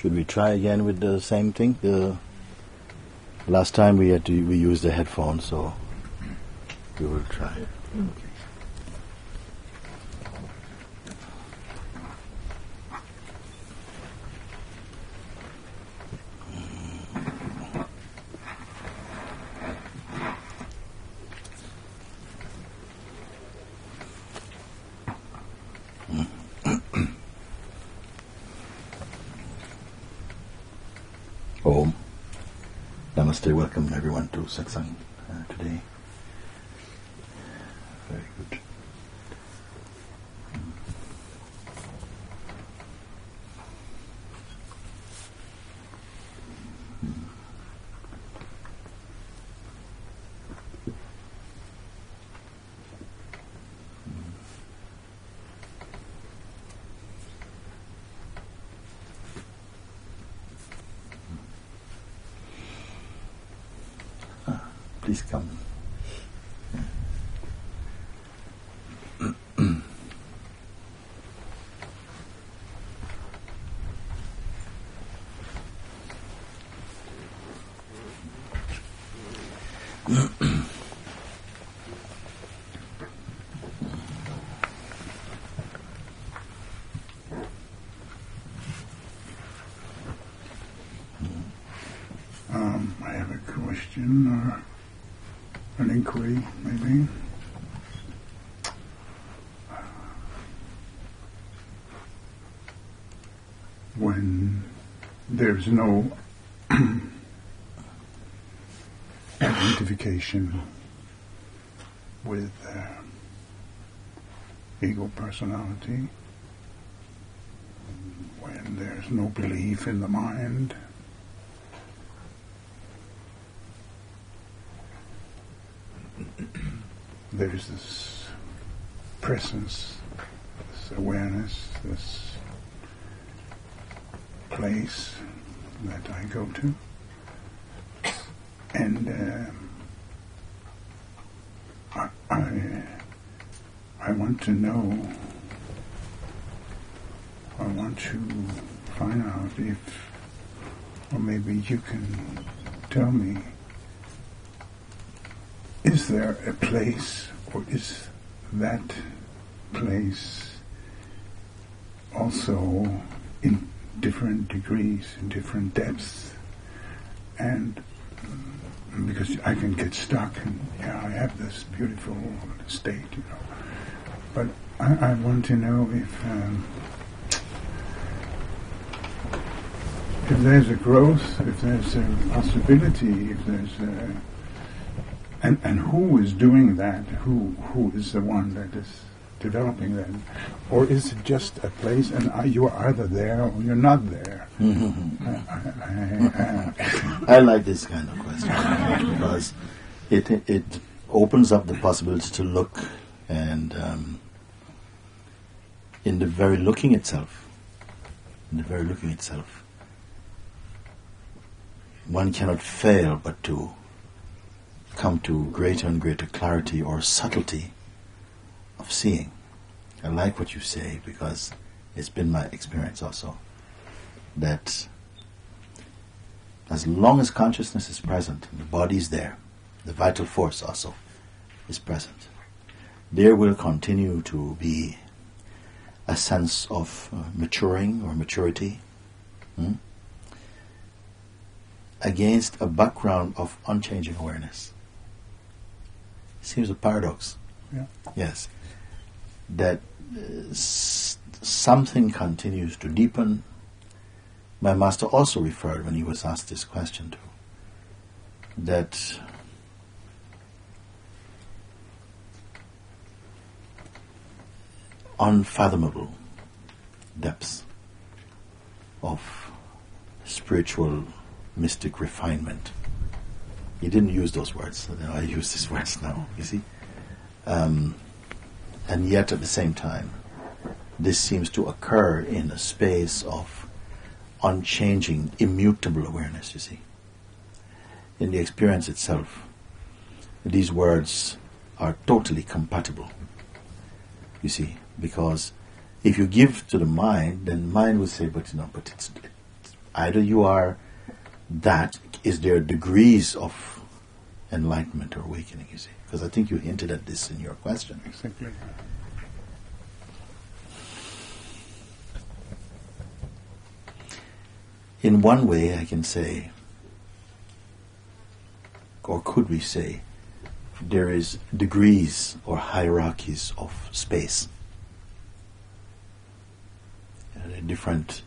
Should we try again with the same thing? The last time we used the headphones, so we will try. Okay. Om. Namaste. Welcome everyone to Satsang today. Very good. Please come. I have a question or an inquiry, maybe. When there's no identification with ego personality, when there's no belief in the mind, there's this presence, this awareness, this place that I go to, and I want to know, I want to find out if, or maybe you can tell me, is there a place, or is that place also in different degrees, in different depths? And because I can get stuck, and I have this beautiful state, but I want to know if there's a growth, if there's a possibility, if there's a and who is doing that? Who is the one that is developing that? Or is it just a place and you are either there or you're not there? I like this kind of question because it opens up the possibility to look, and in the very looking itself, one cannot fail but to come to greater and greater clarity or subtlety of seeing. I like what you say because it's been my experience also that as long as consciousness is present and the body is there, the vital force also is present, there will continue to be a sense of maturing or maturity against a background of unchanging awareness. Seems a paradox. Yeah. Yes. That something continues to deepen. My master also referred, when he was asked this question, to that unfathomable depths of spiritual mystic refinement. He didn't use those words, so I use these words now, you see. And yet at the same time, this seems to occur in a space of unchanging, immutable awareness, you see. In the experience itself, these words are totally compatible, you see, because if you give to the mind, then mind will say, but Either you are that, is there degrees of enlightenment or awakening, you see? Because I think you hinted at this in your question. Exactly. In one way, I can say, or could we say, there is degrees or hierarchies of space. There are different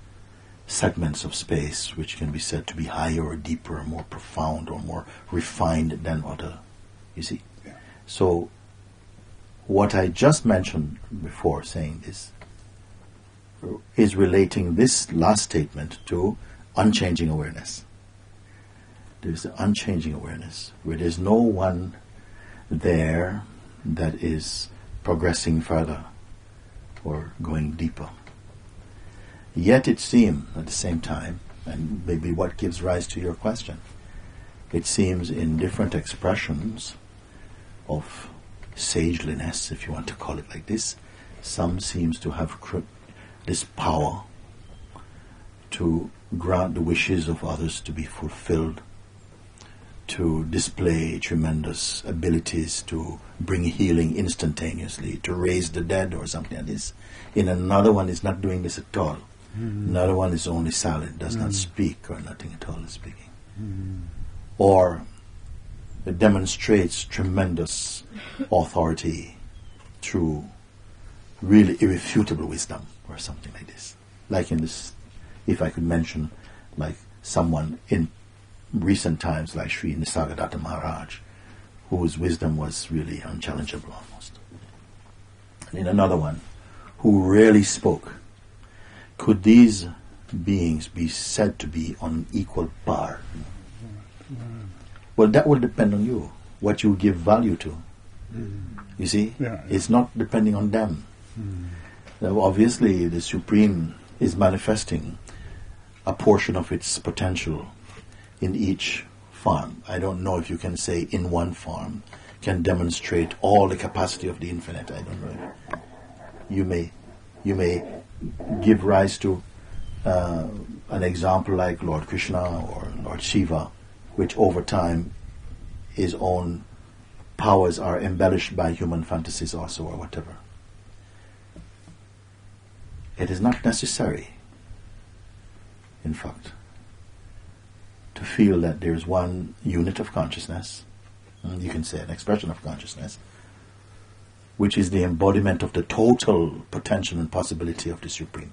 segments of space which can be said to be higher or deeper or more profound or more refined than other. You see? Yeah. So, what I just mentioned before saying this is relating this last statement to unchanging awareness. There's the unchanging awareness where there's no one there that is progressing further or going deeper. Yet it seems at the same time, and maybe what gives rise to your question, it seems in different expressions of sageliness, if you want to call it like this, some seems to have this power to grant the wishes of others to be fulfilled, to display tremendous abilities to bring healing instantaneously, to raise the dead or something like this. In another one is not doing this at all. Another one is only silent, does not speak or nothing at all is speaking. Or it demonstrates tremendous authority through really irrefutable wisdom or something like this. Like in this, if I could mention, like someone in recent times like Sri Nisargadatta Maharaj, whose wisdom was really unchallengeable almost. And in another one, who rarely spoke. Could these beings be said to be on equal par? Well, that will depend on you, what you give value to. You see? Yeah. It's not depending on them. Now, obviously, the Supreme is manifesting a portion of its potential in each form. I don't know if you can say in one form can demonstrate all the capacity of the infinite. I don't know. You may give rise to an example like Lord Krishna or Lord Shiva, which over time his own powers are embellished by human fantasies also or whatever. It is not necessary, in fact, to feel that there is one unit of consciousness, you can say an expression of consciousness, which is the embodiment of the total potential and possibility of the Supreme.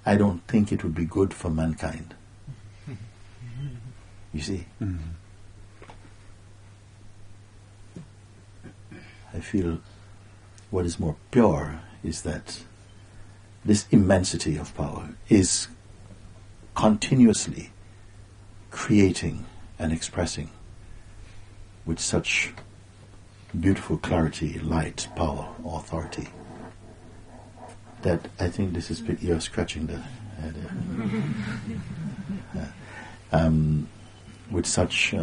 I don't think it would be good for mankind. You see? I feel what is more pure is that this immensity of power is continuously creating and expressing with such beautiful clarity, light, power, authority, that I think this is, you're scratching the head. With such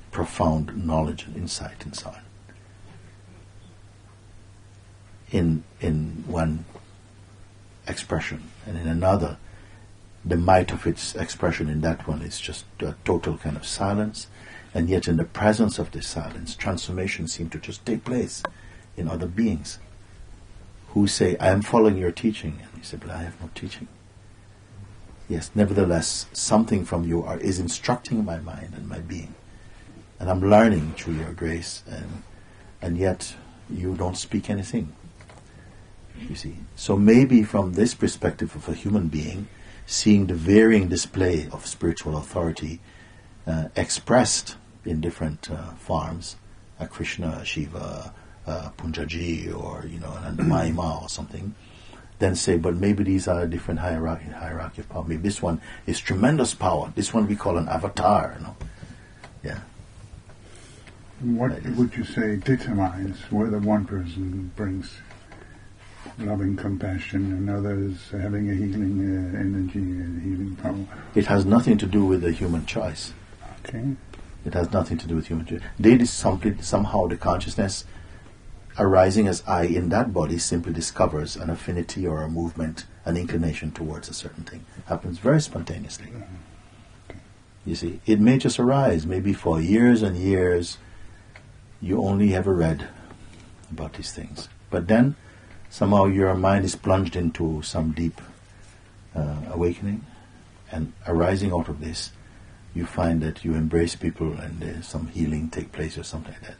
profound knowledge and insight and so on. In one expression, and in another, the might of its expression in that one is just a total kind of silence, and yet in the presence of this silence, transformations seem to just take place in other beings who say, I am following your teaching. And you say, but I have no teaching. Yes, nevertheless, something from you is instructing my mind and my being. And I'm learning through your grace, and yet you don't speak anything. You see. So maybe from this perspective of a human being, seeing the varying display of spiritual authority expressed in different forms, a Krishna, a Shiva, Punjaji, or an Mahima or something, then say, but maybe these are a different hierarchy of power. Maybe this one is tremendous power. This one we call an avatar. Yeah. What would you say determines whether one person brings loving compassion and others having a healing energy and healing power? It has nothing to do with the human choice. Okay. It has nothing to do with human choice. They somehow the consciousness arising as I in that body simply discovers an affinity or a movement, an inclination towards a certain thing. Happens very spontaneously. You see, it may just arise. Maybe for years and years you only ever read about these things. But then somehow your mind is plunged into some deep awakening, and arising out of this, you find that you embrace people and there's some healing take place or something like that.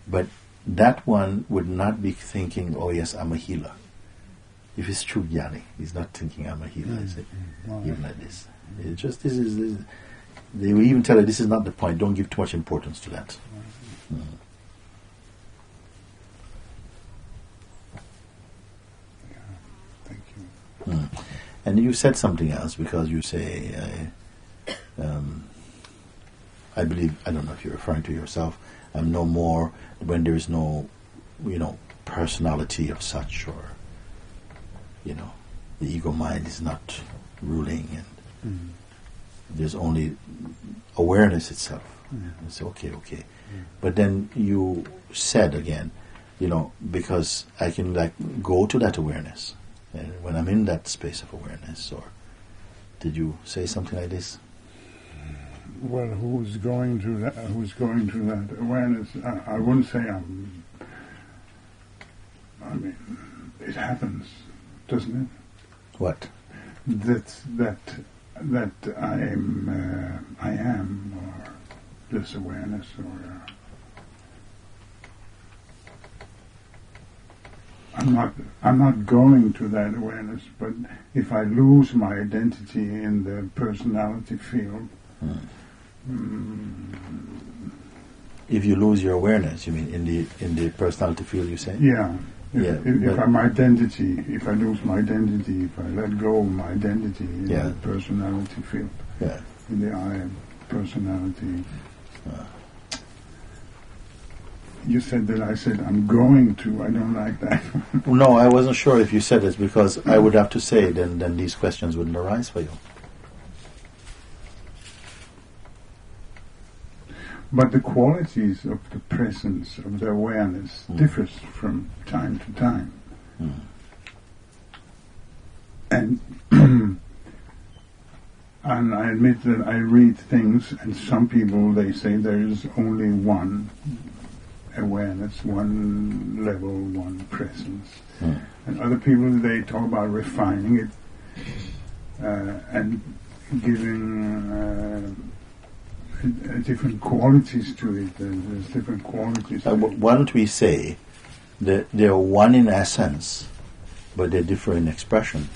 But that one would not be thinking, oh yes, I'm a healer. If it's true jnani, he's not thinking I'm a healer, is it? Even like this. It's just, this is, they will even tell you this is not the point, don't give too much importance to that. Thank you. And you said something else, because you say, I believe, I don't know if you're referring to yourself, I'm no more when there is no, personality of such, or, the ego mind is not ruling, and there's only awareness itself. It's okay. But then you said again, because I can go to that awareness, and when I'm in that space of awareness, or did you say something like this? Well, who's going to that awareness? I wouldn't say it happens, doesn't it? What? That I am, or this awareness, or I'm not going to that awareness. But if I lose my identity in the personality field. If you lose your awareness, you mean in the personality field, you say? Yeah. If I'm identity, if I lose my identity, if I let go of my identity in the personality field, in the I am personality. You said that I said I'm going to. I don't like that. No, I wasn't sure if you said this, because I would have to say then these questions wouldn't arise for you. But the qualities of the presence, of the awareness, differs from time to time. And and I admit that I read things, and some people, they say there is only one awareness, one level, one presence. And other people, they talk about refining it and giving different qualities to it. There's different qualities. Why don't we say that they're one in essence, but they differ in expression?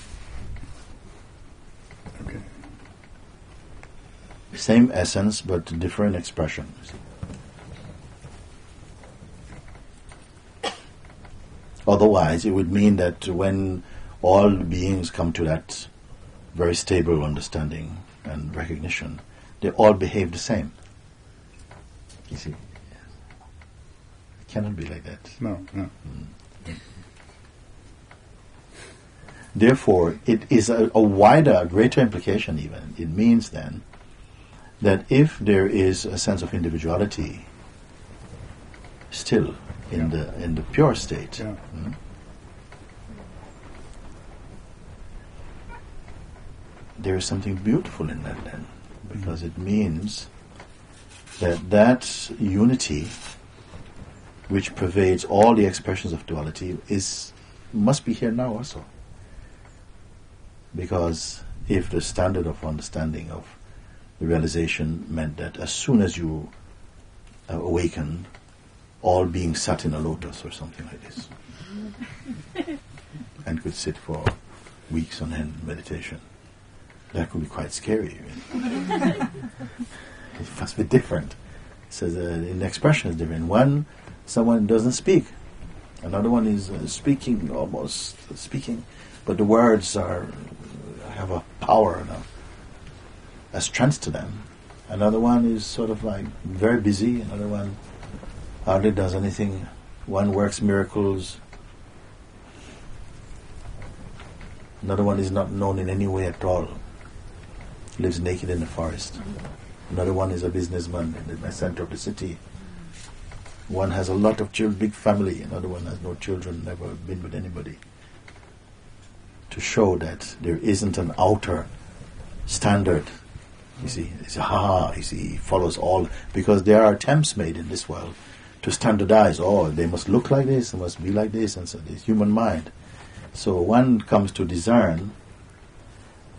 Okay. Same essence, but different expression. Otherwise, it would mean that when all beings come to that very stable understanding and recognition, they all behave the same. You see, it cannot be like that. No. Therefore, it is a wider, greater implication even. It means then that if there is a sense of individuality still in the pure state, there is something beautiful in that then, because it means that unity which pervades all the expressions of duality must be here now also. Because if the standard of understanding of the realization meant that as soon as you awaken, all beings sat in a lotus or something like this, and could sit for weeks on end in meditation, that could be quite scary. It must be different. It says in the expression is different. Someone doesn't speak. Another one is speaking, almost speaking, but the words have a power and a strength to them. Another one is sort of like very busy. Another one hardly does anything. One works miracles. Another one is not known in any way at all. Lives naked in the forest. Another one is a businessman in the center of the city. One has a lot of children, big family, another one has no children, never been with anybody. To show that there isn't an outer standard. You see, he follows all, because there are attempts made in this world to standardize, they must look like this, they must be like this, and so the human mind. So one comes to discern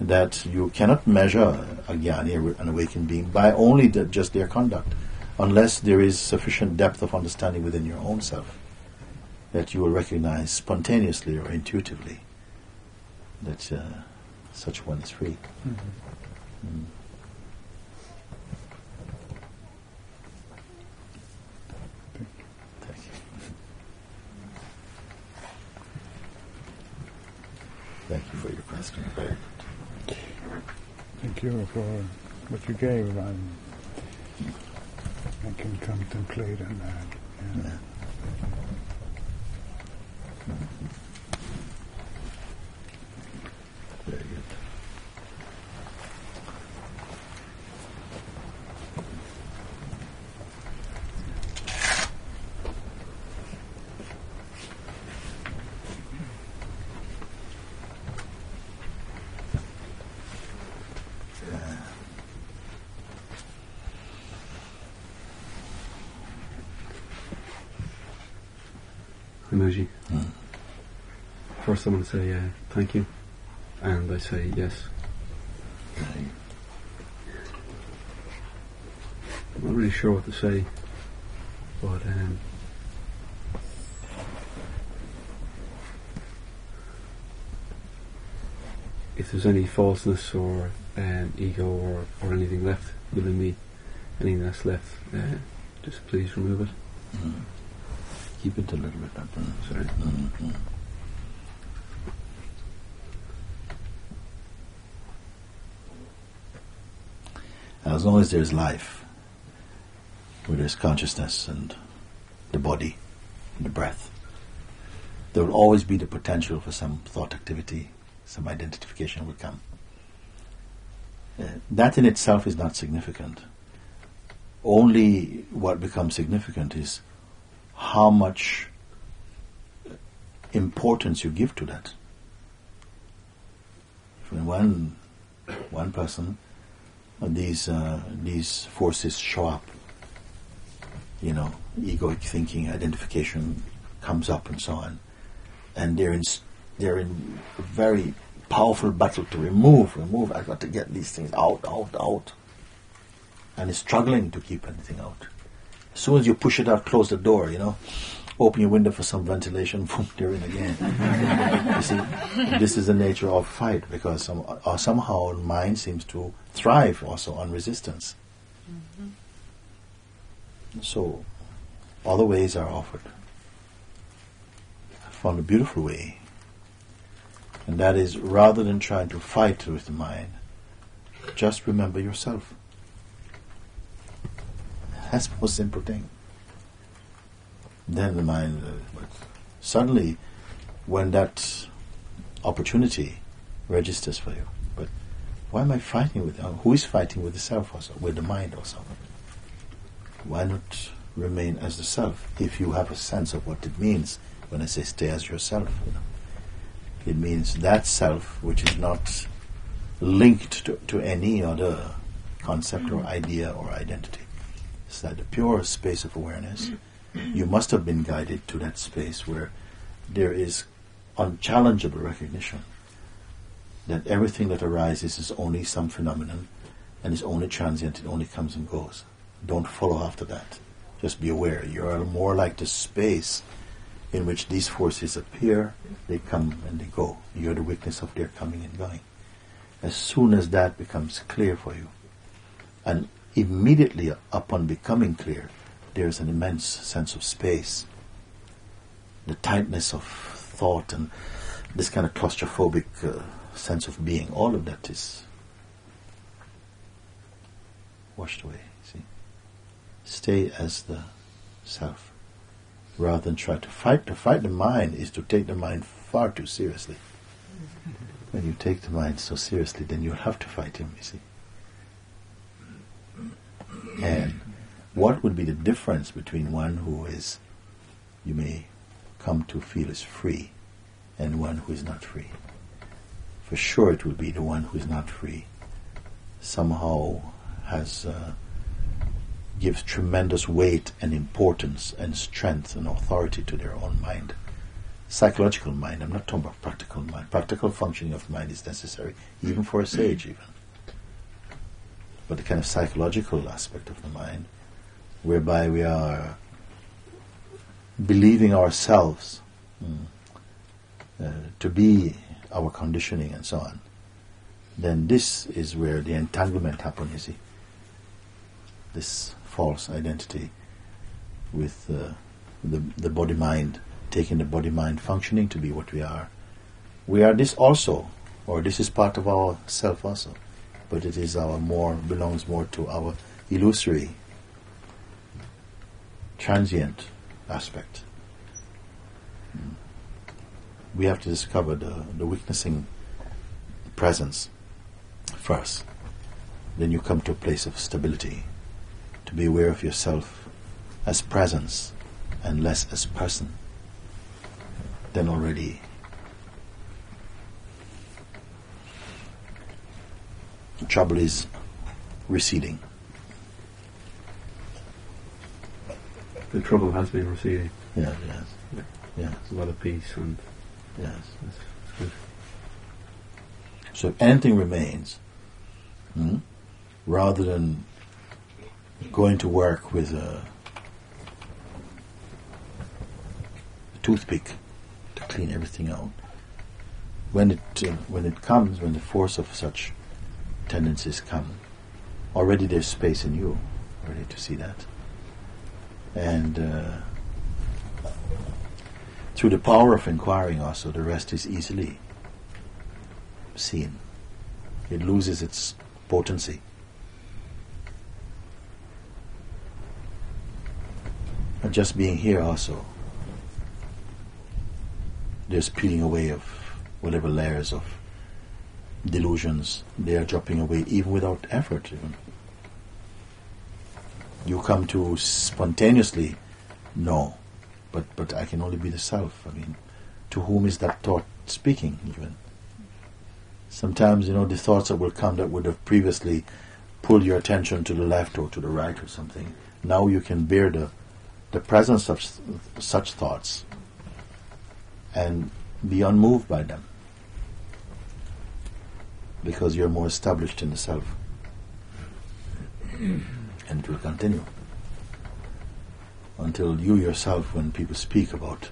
that you cannot measure a jnani, an awakened being, by only just their conduct, unless there is sufficient depth of understanding within your own self that you will recognize spontaneously or intuitively that such one is free. Mm. Thank you. Thank you for your question. Very good. Thank you for what you gave. I can contemplate on that. Yeah. Very good. Mooji. First I want to say thank you, and I say yes. I'm not really sure what to say, but if there's any falseness or ego or anything left within me, anything that's left, just please remove it. Mm. Keep it a little bit up. Sorry. Mm-hmm. As long as there's life, where there's consciousness and the body and the breath, there will always be the potential for some thought activity, some identification will come. That in itself is not significant. Only what becomes significant is how much importance you give to that. When one person, these forces show up, egoic thinking, identification comes up, and so on, and they're in a very powerful battle to remove. I've got to get these things out, and is struggling to keep anything out. As soon as you push it out, close the door, open your window for some ventilation, boom, they're in again. You see, this is the nature of fight, because somehow mind seems to thrive also on resistance. Mm-hmm. So, other ways are offered. I found a beautiful way, and that is, rather than trying to fight with the mind, just remember yourself. That's the most simple thing. Then the mind, suddenly, when that opportunity registers for you, but why am I fighting with? Who is fighting with the self also, with the mind also? Why not remain as the self? If you have a sense of what it means when I say stay as yourself, it means that self which is not linked to any other concept or idea or identity. It's that the pure space of awareness. You must have been guided to that space where there is unchallengeable recognition that everything that arises is only some phenomenon and is only transient, it only comes and goes. Don't follow after that. Just be aware. You are more like the space in which these forces appear, they come and they go. You're the witness of their coming and going. As soon as that becomes clear for you, and immediately upon becoming clear, there's an immense sense of space. The tightness of thought and this kind of claustrophobic sense of being, all of that is washed away. See, stay as the self, rather than try to fight. To fight the mind is to take the mind far too seriously. When you take the mind so seriously, then you'll have to fight him. You see, and what would be the difference between one who is, you may come to feel is free, and one who is not free? For sure it will be the one who is not free. Somehow gives tremendous weight and importance and strength and authority to their own mind. Psychological mind, I'm not talking about practical mind. Practical functioning of mind is necessary, even for a sage even. But the kind of psychological aspect of the mind, whereby we are believing ourselves to be our conditioning and so on, then this is where the entanglement happens, you see. This false identity with the body-mind, taking the body-mind functioning to be what we are. We are this also, or this is part of our self also, but it is belongs more to our illusory, transient aspect. We have to discover the witnessing presence first. Then you come to a place of stability, to be aware of yourself as presence and less as person. Then already trouble is receding. The trouble has been receding. Yeah, yes. Yeah. Yes. There's a lot of peace and Yes. that's good. So if anything remains, rather than going to work with a toothpick to clean everything out, when it comes, when the force of such tendencies come, already there's space in you, ready to see that. And through the power of inquiring also, the rest is easily seen. It loses its potency. And just being here also, there's peeling away of whatever layers of delusions. They are dropping away even without effort even. You come to spontaneously know, but I can only be the self. I mean, to whom is that thought speaking even? Sometimes, the thoughts that will come that would have previously pulled your attention to the left or to the right or something, now you can bear the presence of such thoughts and be unmoved by them, because you're more established in the self. And it will continue until you yourself, when people speak about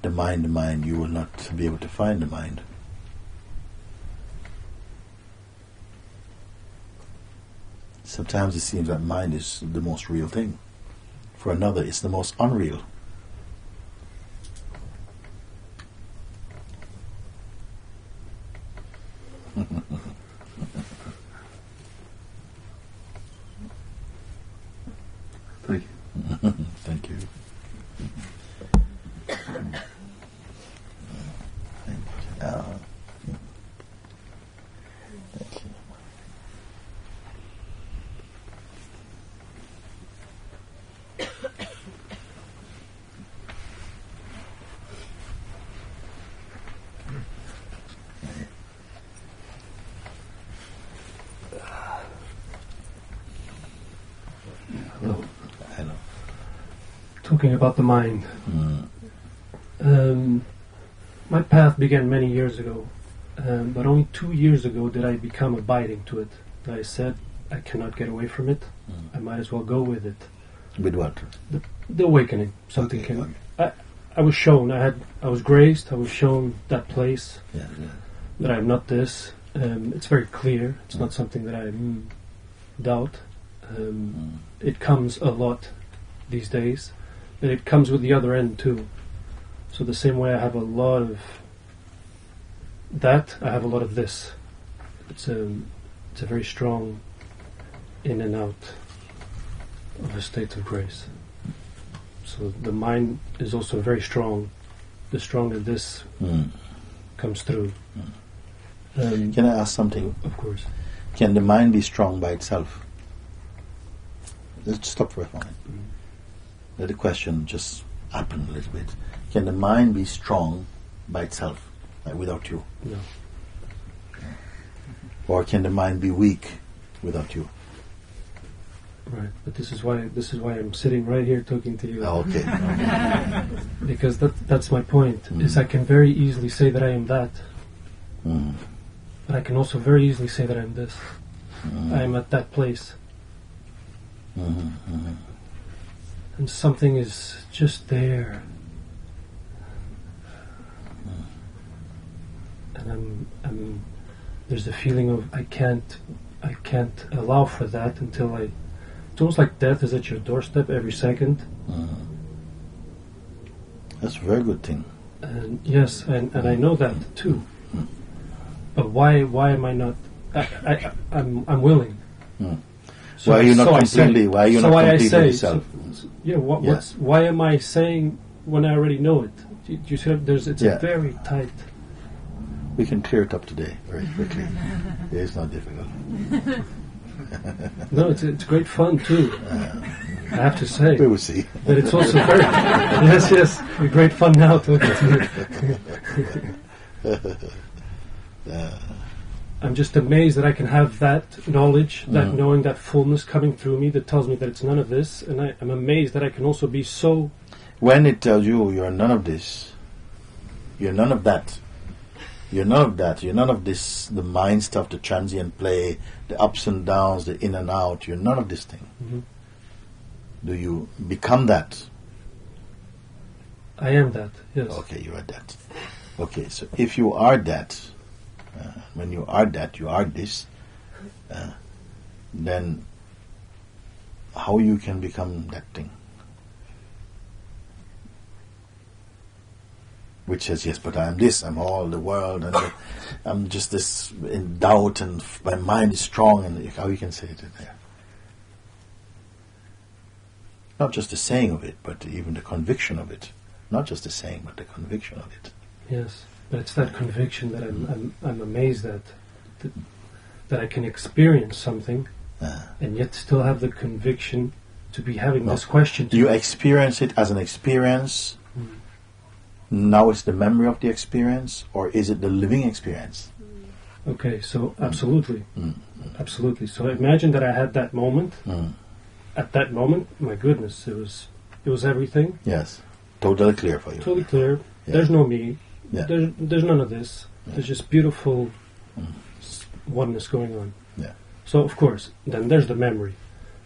the mind, you will not be able to find the mind. Sometimes it seems that mind is the most real thing. For another, it's the most unreal. Thank you. Thank you. Thank you. Hello. Talking about the mind. My path began many years ago, but only 2 years ago did I become abiding to it. I said, I cannot get away from it. I might as well go with it. With what? The awakening. Something Okay, came. I was shown. I was graced. I was shown that place. Yeah. That I'm not this. It's very clear. It's not something that I doubt. It comes a lot these days, but it comes with the other end too. So the same way I have a lot of that, I have a lot of this. It's a very strong in and out of a state of grace. So the mind is also very strong. The stronger this comes through. Can I ask something? Of course. Can the mind be strong by itself? let's stop for a moment. Let the question just happen a little bit. Can the mind be strong by itself, like without you? No. Or can the mind be weak without you? Right, but this is why I'm sitting right here talking to you. Okay. Because that's my point. Is I can very easily say that I am that, but I can also very easily say that I'm this. I am at that place, and something is just there, and I'm there's a feeling of I can't allow for that until I. It's almost like death is at your doorstep every second. That's a very good thing. And yes, and I know that too. But why am I not? I'm willing. So why are you not so completely? Why are you not completely yourself? Why am I saying when I already know it? Do you see? It's a very tight. We can clear it up today very quickly. It's not difficult. No, it's great fun too. I have to say. We will see. But it's also very yes, great fun now talking to you. I'm just amazed that I can have that knowledge, that knowing, that fullness coming through me that tells me that it's none of this, and I'm amazed that I can also be so. When it tells you you're none of this, you're none of that. You're none of that. You're none of this, the mind stuff, the transient play, the ups and downs, the in and out. You're none of this thing. Do you become that? I am that, yes. Okay, you are that. Okay, so if you are that, when you are that, you are this, then how you can become that thing? Which says, yes, but I am this, I'm all the world, and I'm just this in doubt, and my mind is strong, and how you can say it there? Not just the saying of it, but even the conviction of it. Not just the saying, but the conviction of it. Yes, but it's that conviction that I'm amazed at, that I can experience something, and yet still have the conviction to be having this question. Do you experience it as an experience? Now it's the memory of the experience, or is it the living experience? Okay, so absolutely. Absolutely. So imagine that I had that moment. At that moment, my goodness, it was everything. Yes. Totally clear for you. Totally clear. Yeah. There's no me. Yeah. There's none of this. There's just beautiful oneness going on. Yeah. So of course, then there's the memory.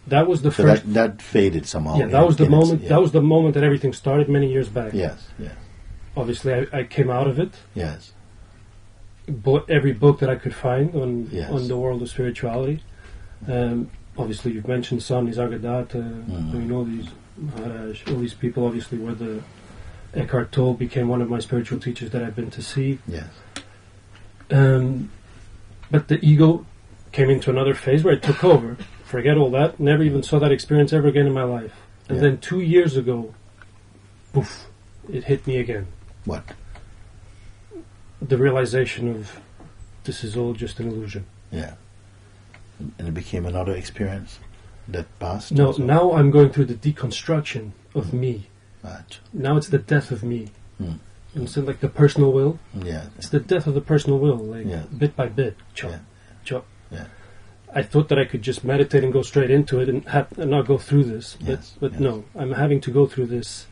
That was the So first. that faded somehow. Yeah, that was the moment. That was the moment that everything started many years back. Yes. Yes. Obviously, I came out of it. Yes. Bought every book that I could find on the world of spirituality. Obviously, you've mentioned Swami Zagadatta. These Maharaj, all these people. Obviously, were the Eckhart Tolle became one of my spiritual teachers that I've been to see. Yes. But the ego came into another phase where it took over. Forget all that. Never even saw that experience ever again in my life. And then 2 years ago, poof, it hit me again. What? The realization of this is all just an illusion. Yeah. And it became another experience that passed? No, also? now I'm going through the deconstruction of me. Right. Now it's the death of me. Instead like the personal will. Yeah. It's the death of the personal will, like bit by bit. Chop, chop. Yeah. I thought that I could just meditate and go straight into it and not go through this. But no, I'm having to go through this.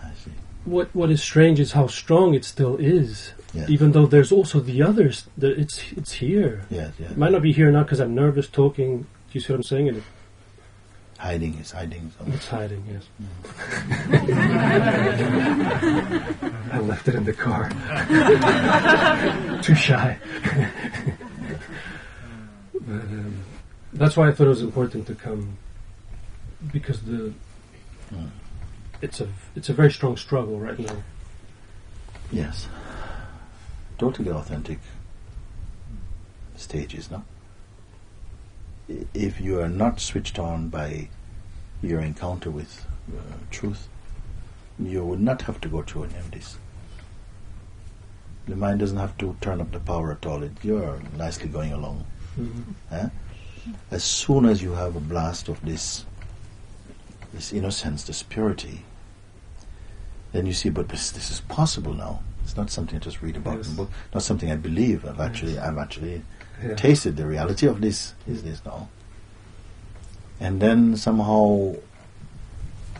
I see. What is strange is how strong it still is. Yes. Even though there's also the others, it's here. Yes, yes. It might not be here now because I'm nervous talking. Do you see what I'm saying? And Hiding is hiding. Somewhere. it's hiding, yes. I left it in the car. Too shy. But, that's why I thought it was important to come, because it's a very strong struggle right now. Yes. Totally authentic stages, no? If you are not switched on by your encounter with truth, you would not have to go through any of this. The mind doesn't have to turn up the power at all. You're nicely going along. As soon as you have a blast of this this innocence, this purity, then you see, but this is possible now. It's not something I just read about in a book, not something I believe. I've actually tasted the reality of this. Is this now? And then somehow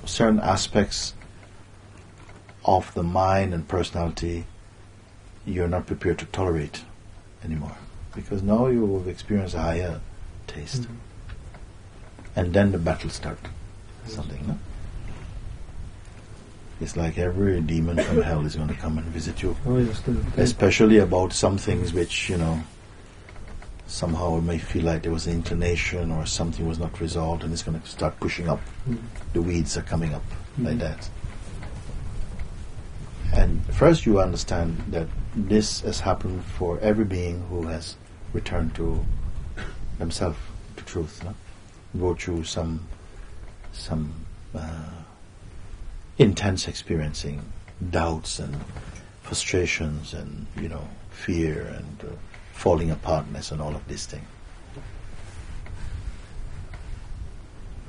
certain aspects of the mind and personality you're not prepared to tolerate anymore, because now you've experienced a higher taste, and then the battle starts. Something, no? It's like every demon from hell is going to come and visit you, especially about some things which, somehow it may feel like there was an inclination or something was not resolved, and it's going to start pushing up. The weeds are coming up like that. And first you understand that this has happened for every being who has returned to themselves, to truth. No? Go through some intense experiencing, doubts and frustrations and fear and falling apartness and all of this thing.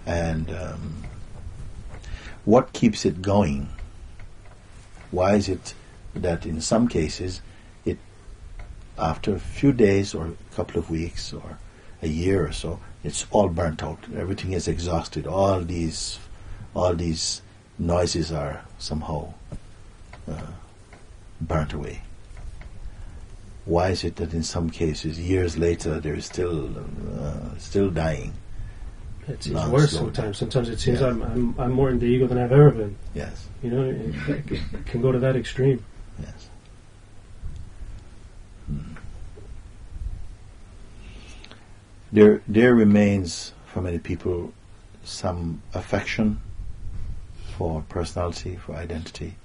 And what keeps it going? Why is it that in some cases, it after a few days or a couple of weeks or a year or so, it's all burnt out. Everything is exhausted. All these noises are somehow burnt away. Why is it that in some cases, years later, they're still dying? It seems worse sometimes. Sometimes it seems I'm more in the ego than I've ever been. Yes. It can go to that extreme. Yes. There remains for many people some affection for personality, for identity.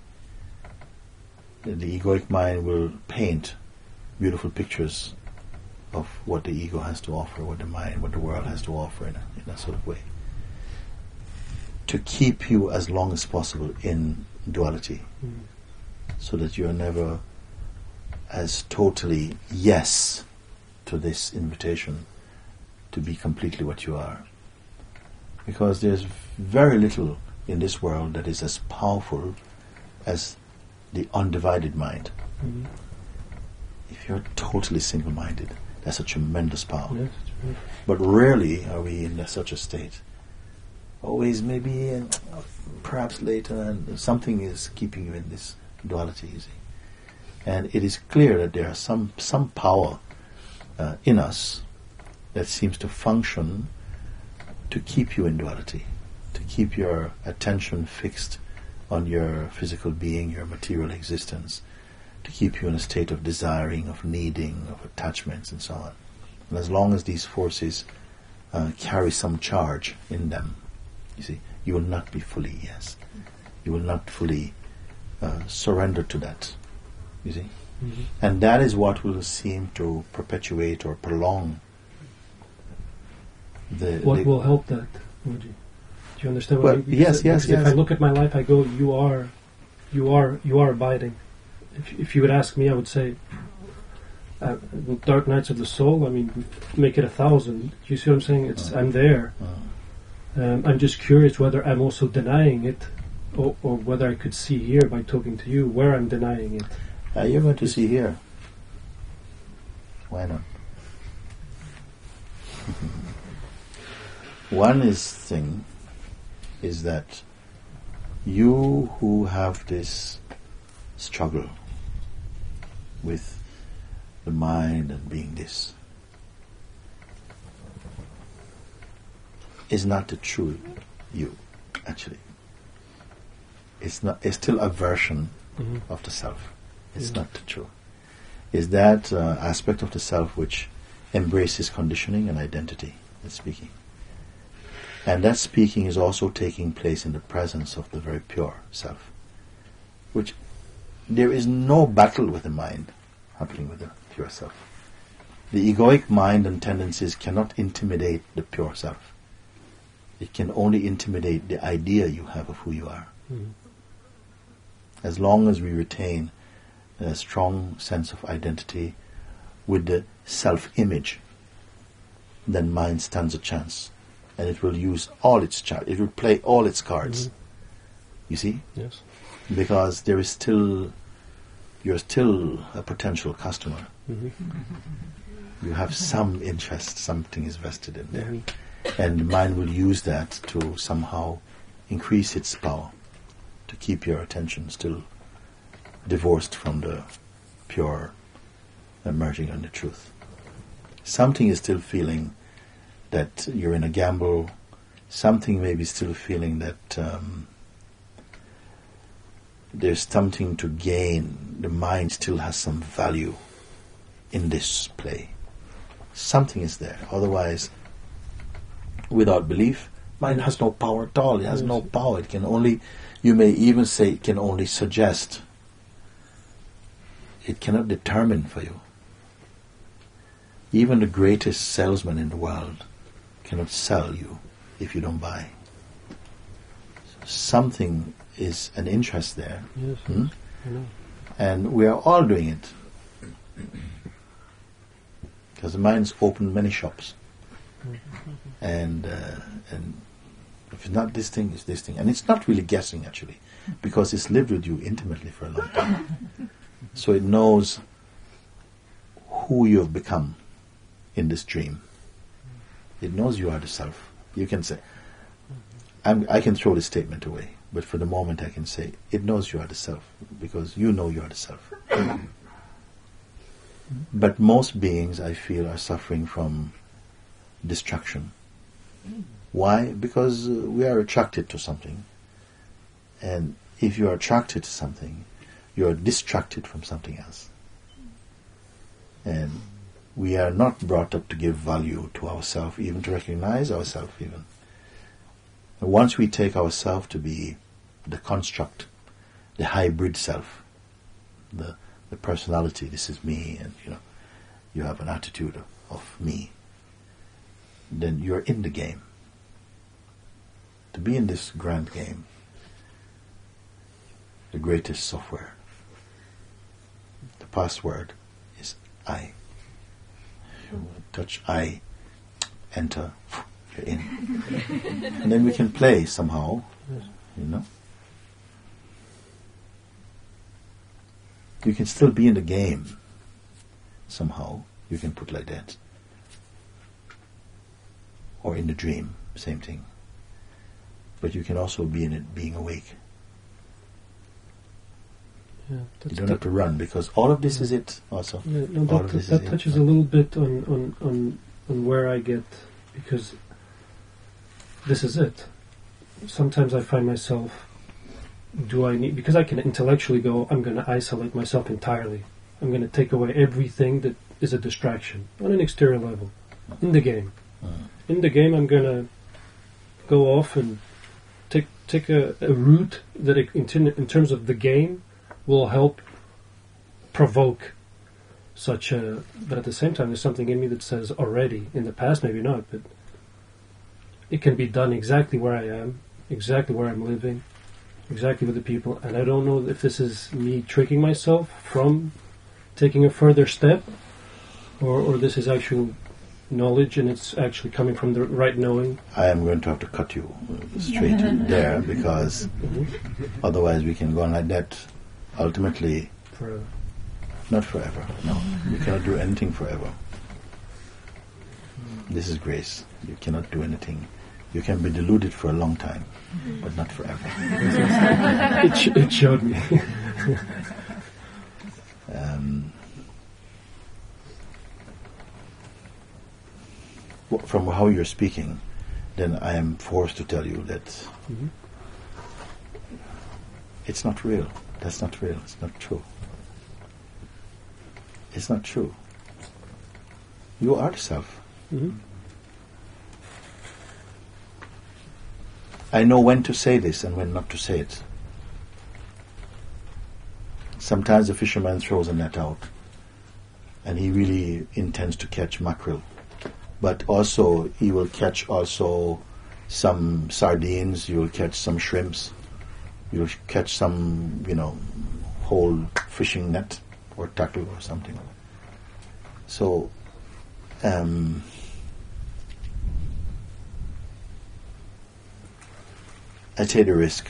The egoic mind will paint beautiful pictures of what the ego has to offer, what the world has to offer in a sort of way, to keep you as long as possible in duality, so that you're never as totally yes to this invitation to be completely what you are. Because there's very little in this world that is as powerful as the undivided mind. If you're totally single-minded, that's a tremendous power. Yes, but rarely are we in such a state. Always maybe, perhaps later, and something is keeping you in this duality, you see. And it is clear that there are some power in us that seems to function to keep you in duality, to keep your attention fixed on your physical being, your material existence, to keep you in a state of desiring, of needing, of attachments, and so on. And as long as these forces carry some charge in them, you see, you will not be fully yes. You will not fully surrender to that, you see. And that is what will seem to perpetuate or prolong what will help that, Mooji? Do you understand what I mean? Yes. If I look at my life, I go, you are abiding. If you would ask me, I would say, dark nights of the soul, I mean, make it 1,000. You see what I'm saying? I'm there. I'm just curious whether I'm also denying it, or whether I could see here by talking to you where I'm denying it. You're going to see here. Why not? One thing is that you who have this struggle with the mind and being this is not the true you, actually. It's still a version of the self. It's not the true. It's that aspect of the self which embraces conditioning and identity, that's speaking. And that speaking is also taking place in the presence of the very pure self, which there is no battle with the mind happening with the pure self. The egoic mind and tendencies cannot intimidate the pure self. It can only intimidate the idea you have of who you are. As long as we retain a strong sense of identity with the self-image, then mind stands a chance and it will use all its it will play all its cards. You see? Yes. Because you're still a potential customer. You have some interest, something is vested in there. And the mind will use that to somehow increase its power, to keep your attention still divorced from the pure emerging on the truth. Something is still feeling that you're in a gamble. Something may be still feeling that there's something to gain. The mind still has some value in this play. Something is there. Otherwise, without belief, mind has no power at all. It has no power. It can only, you may even say, it can only suggest. It cannot determine for you. Even the greatest salesman in the world cannot sell you if you don't buy. Something is an interest there. Yes, I know. And we are all doing it. Because the mind's opened many shops. And if it's not this thing, it's this thing. And it's not really guessing, actually, because it's lived with you intimately for a long time. So it knows who you have become in this dream. It knows you are the self. You can say, I can throw this statement away, but for the moment I can say, it knows you are the self, because you know you are the self. But most beings, I feel, are suffering from distraction. Why? Because we are attracted to something. And if you are attracted to something, you are distracted from something else. And we are not brought up to give value to ourselves, even to recognize ourselves even. And once we take ourselves to be the construct, the hybrid self, the personality, this is me, and you have an attitude of me, then you're in the game. To be in this grand game, the greatest software, the password is I. You touch I, enter, you're in. And then we can play somehow, You can still be in the game somehow. You can put like that. Or in the dream, same thing. But you can also be in it being awake. Yeah, you don't have to run, because all of this is it also. Yeah, no, that touches a little bit on where I get, because this is it. Sometimes I find myself, because I can intellectually go, I'm going to isolate myself entirely. I'm going to take away everything that is a distraction on an exterior level. In the game. In the game, I'm going to go off and take a route that in terms of the game will help provoke such a... But at the same time, there's something in me that says already, in the past maybe not, but it can be done exactly where I am, exactly where I'm living, exactly with the people, and I don't know if this is me tricking myself from taking a further step, or this is actual knowledge and it's actually coming from the right knowing. I am going to have to cut you straight there, because otherwise we can go on like that ultimately. Forever. Not forever, no. You cannot do anything forever. This is grace. You cannot do anything. You can be deluded for a long time, but not forever. It showed me. From how you're speaking, then I am forced to tell you that it's not real. That's not real. It's not true. It's not true. You are the self. I know when to say this and when not to say it. Sometimes the fisherman throws a net out and he really intends to catch mackerel. But also he will catch also some sardines, you will catch some shrimps, you will catch some, whole fishing net or tackle or something. So I take the risk.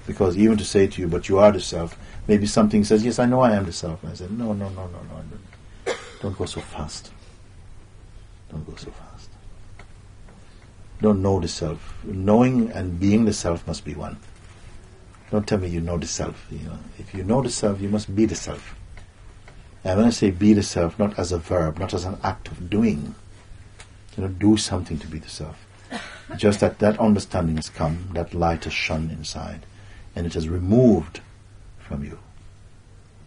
Because even to say to you, but you are the self, maybe something says, yes, I know I am the self. And I said, no. Don't go so fast. Don't go so fast. Don't know the self. Knowing and being the self must be one. Don't tell me you know the self. If you know the self, you must be the self. And when I say be the self, not as a verb, not as an act of doing, do something to be the self. Just that understanding has come, that light has shone inside, and it has removed from you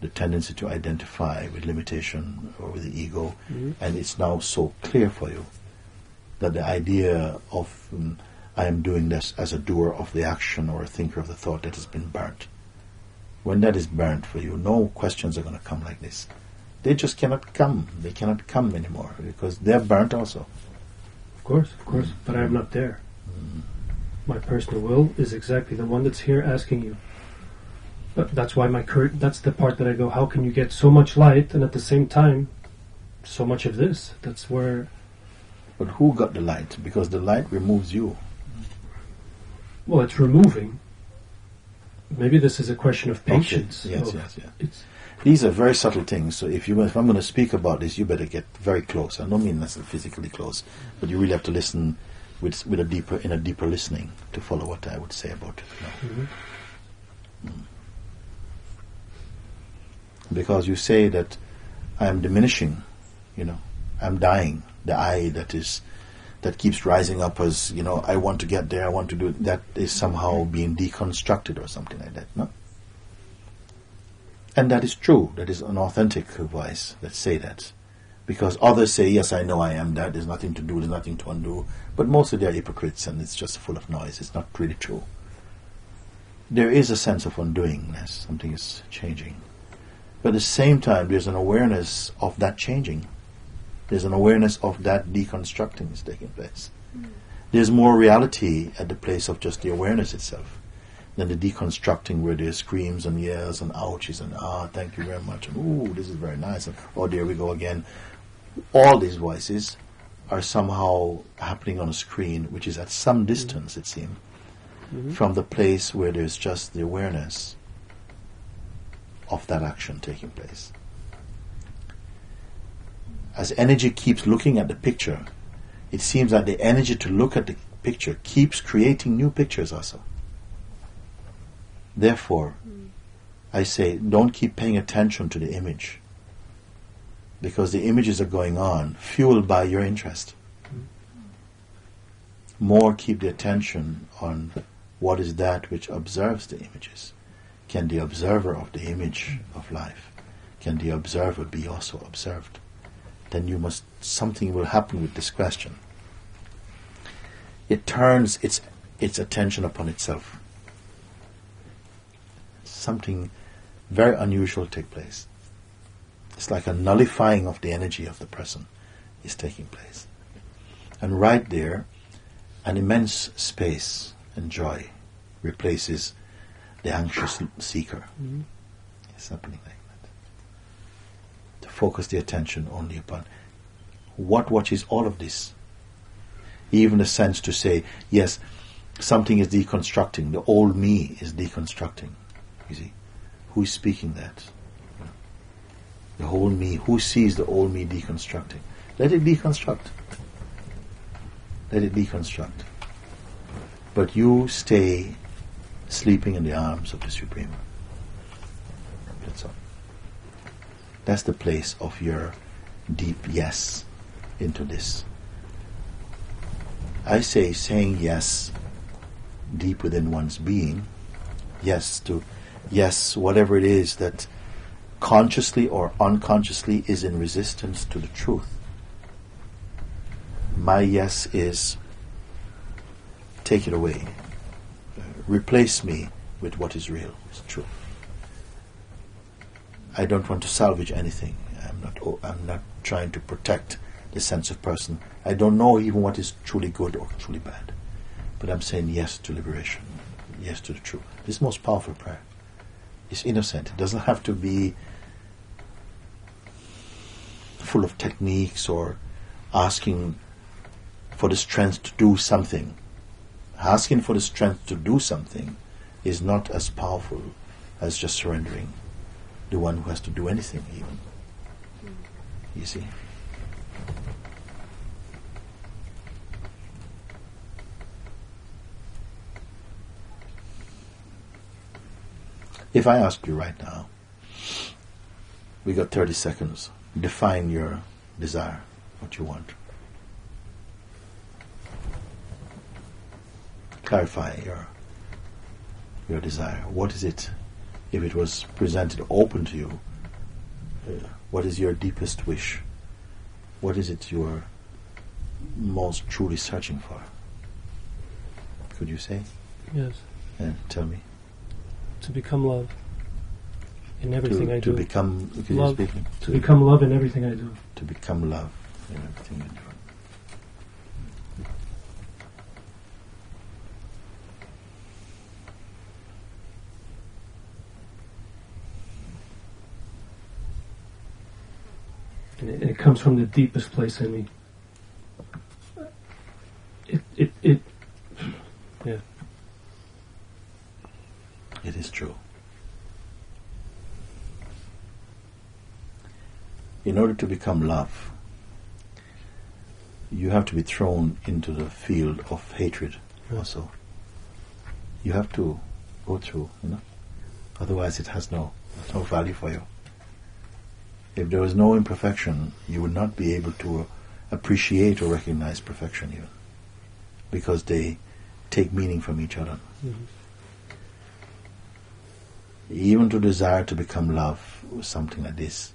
the tendency to identify with limitation or with the ego, and it's now so clear for you that the idea of I am doing this as a doer of the action or a thinker of the thought, that has been burnt. When that is burnt for you, no questions are going to come like this. They just cannot come. They cannot come anymore because they're burnt also. Of course, but I am not there. My personal will is exactly the one that's here asking you. But that's why that's the part that I go, how can you get so much light and at the same time so much of this? That's where... But who got the light? Because the light removes you. Well, it's removing. Maybe this is a question of patience. Okay. Yes. These are very subtle things. So if I'm going to speak about this, you better get very close. I don't mean necessarily physically close, but you really have to listen in a deeper listening to follow what I would say about it. Because you say that I am diminishing, I'm dying. The I that keeps rising up as, I want to get there, I want to do it, that is somehow being deconstructed or something like that, no? And that is true. That is an authentic voice that say that. Because others say, yes, I know I am that, there's nothing to do, there's nothing to undo. But mostly they're hypocrites and it's just full of noise. It's not really true. There is a sense of undoingness. Something is changing. But at the same time, there's an awareness of that changing. There's an awareness of that deconstructing is taking place. There's more reality at the place of just the awareness itself than the deconstructing where there's screams and yells and ouches and thank you very much and ooh, this is very nice and oh, there we go again. All these voices are somehow happening on a screen which is at some distance, it seems, from the place where there's just the awareness of that action taking place. As energy keeps looking at the picture, it seems that the energy to look at the picture keeps creating new pictures also. Therefore, I say, don't keep paying attention to the image, because the images are going on, fueled by your interest. More keep the attention on what is that which observes the images. Can the observer of the image of life, can the observer be also observed? Then something will happen with this question. It turns its attention upon itself. Something very unusual take place. It's like a nullifying of the energy of the person is taking place. And right there, an immense space and joy replaces the anxious seeker. It's happening like that. To focus the attention only upon what watches all of this. Even the sense to say, yes, something is deconstructing. The old me is deconstructing. You see, who is speaking that? The whole me. Who sees the old me deconstructing? Let it deconstruct. Let it deconstruct. But you stay sleeping in the arms of the Supreme. That's all. That's the place of your deep yes into this. I say saying yes deep within one's being, yes to yes, whatever it is that consciously or unconsciously is in resistance to the truth. My yes is take it away. Replace me with what is real, is true. I don't want to salvage anything. I'm not trying to protect the sense of person. I don't know even what is truly good or truly bad. But I'm saying yes to liberation, yes to the truth. This is the most powerful prayer. It's innocent. It doesn't have to be full of techniques or asking for the strength to do something. Asking for the strength to do something is not as powerful as just surrendering. The one who has to do anything, even. You see? If I ask you right now, we got 30 seconds, define your desire, what you want. Clarify your desire. What is it? If it was presented open to you, what is your deepest wish? What is it you are most truly searching for? Could you say? Yes. Tell me. To become love in everything I do. To become love. To become love in everything I do. To become love in everything you do. And it comes from the deepest place in me. Yeah. It is true. In order to become love, you have to be thrown into the field of hatred also. You have to go through, otherwise it has no value for you. If there was no imperfection, you would not be able to appreciate or recognize perfection even, because they take meaning from each other. Mm-hmm. Even to desire to become love was something like this.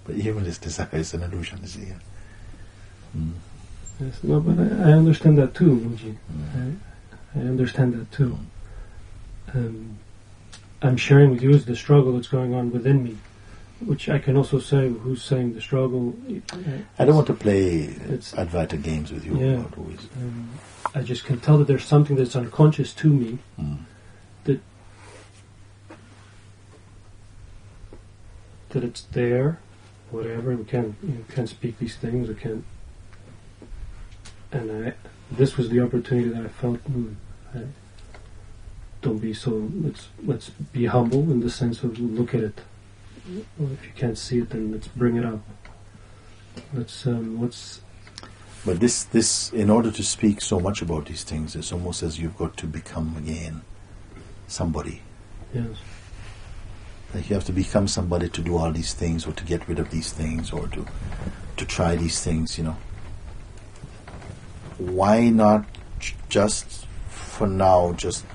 But even this desire is an illusion, you see. Yes, no, but I understand that too, Mooji. I understand that too. I'm sharing with you is the struggle that's going on within me, which I can also say who's saying the struggle. I don't want to play advaita games with you. Yeah, about who is. I just can tell that there's something that's unconscious to me that it's there, whatever. We can't speak these things. We can't. And this was the opportunity that I felt. Don't be so. Let's be humble in the sense of look at it. Well, if you can't see it, then let's bring it up. Let's. But this, in order to speak so much about these things, it's almost as you've got to become again somebody. Yes. Like you have to become somebody to do all these things, or to get rid of these things, or to try these things. Why not just for now, just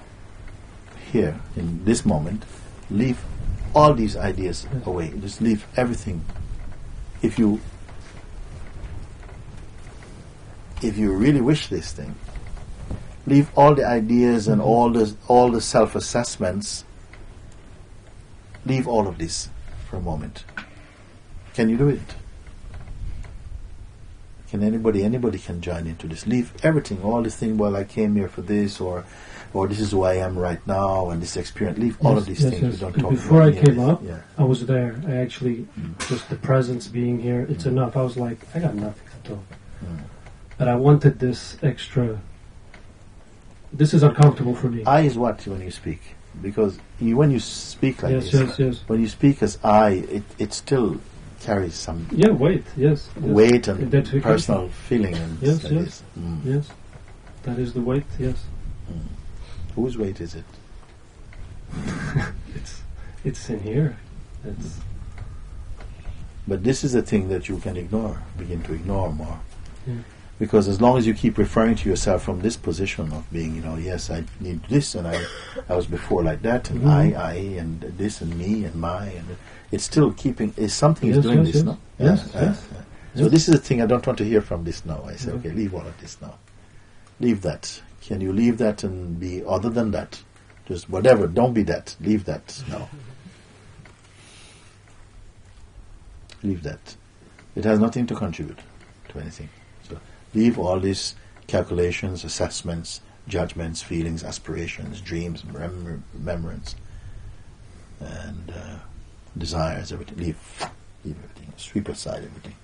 here in this moment, leave all these ideas away. Just leave everything. If you really wish this thing, leave all the ideas and all the self-assessments. Leave all of this for a moment. Can you do it? Can anybody can join into this? Leave everything, all this thing. Well, I came here for this, or this is who I am right now, and this experience. Leave all of these things. Yes. We don't talk Before about I came up, yeah. I was there. I actually just the presence being here. It's enough. I was like, I got nothing to talk. But I wanted this extra. This is uncomfortable for me. I is what when you speak, because when you speak like this, yes. when you speak as I, it still carries some weight. Yes. weight and personal feeling. And yes. like this. Yes. That is the weight. Yes. Whose weight is it? It's in here. But this is a thing that you can begin to ignore more. Yeah. Because as long as you keep referring to yourself from this position of being, yes, I need this, and I was before like that, and I, and this, and me, and my, and it's still keeping, something is doing this, no? Yes. So this is the thing I don't want to hear from this now. I say, okay, leave all of this now. Leave that. Can you leave that and be other than that? Just whatever, don't be that. Leave that now. Leave that. It has nothing to contribute to anything. So leave all these calculations, assessments, judgments, feelings, aspirations, dreams, remembrance, and desires, everything. Leave everything. Sweep aside everything.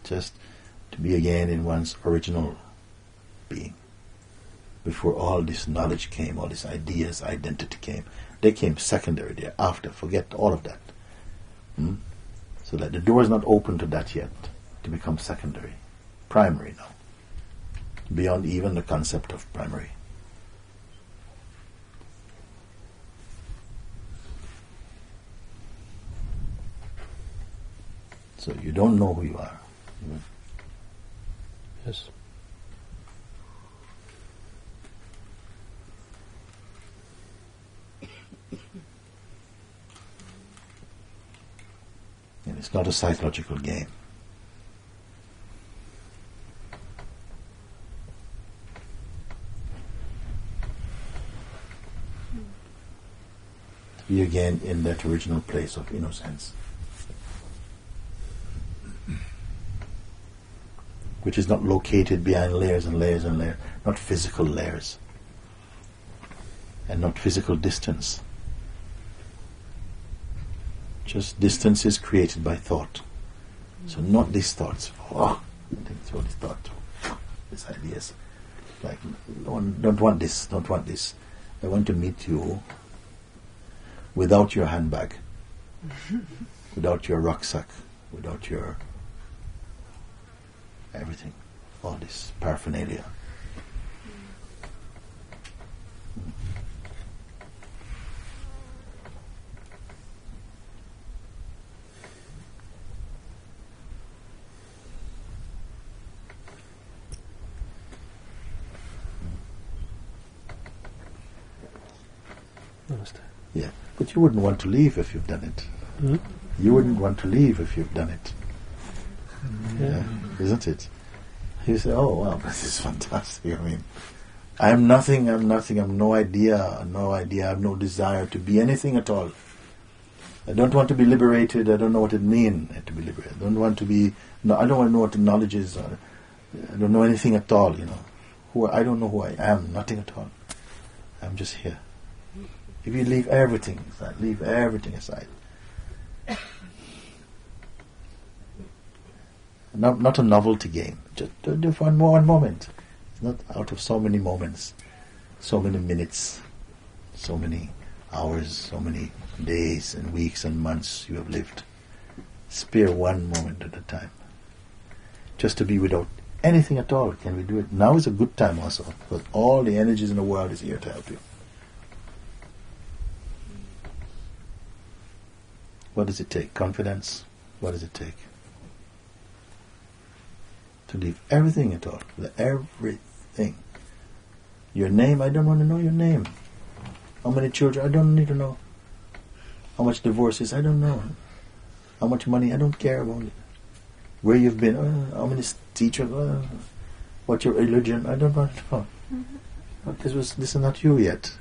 Just to be again in one's original being. Before all this knowledge came, all these ideas, identity came. They came secondary there, after. Forget all of that. So that the door is not open to that yet, to become secondary. Primary now. Beyond even the concept of primary. So you don't know who you are. Yes. And it's not a psychological game. To be again in that original place of innocence, which is not located behind layers and layers and layers, not physical layers, and not physical distance. Just distance is created by thought. So not these thoughts. Throw these thoughts, these ideas. Like, don't want this, don't want this. I want to meet you without your handbag, without your rucksack, without your everything, all this paraphernalia. Understand. Yeah, but you wouldn't want to leave if you've done it. You wouldn't want to leave if you've done it. Yeah, isn't it? You say, oh wow, this is fantastic. I mean, I'm nothing, I'm no idea, I have no desire to be anything at all. I don't want to be liberated, I don't know what it means to be liberated. I don't want to be, I don't want to know what the knowledge is, I don't know anything at all, I don't know who I am, nothing at all. I'm just here. If you leave everything aside, Not a novelty game. Just do for one moment. It's not out of so many moments, so many minutes, so many hours, so many days and weeks and months you have lived. Spare one moment at a time. Just to be without anything at all. Can we do it? Now is a good time also, because all the energies in the world is here to help you. What does it take? Confidence? What does it take? To leave everything at all. Everything. Your name, I don't want to know your name. How many children, I don't need to know. How much divorces, I don't know. How much money, I don't care about it. Where you've been, how many teachers, what your religion, I don't want to know. But this is not you yet.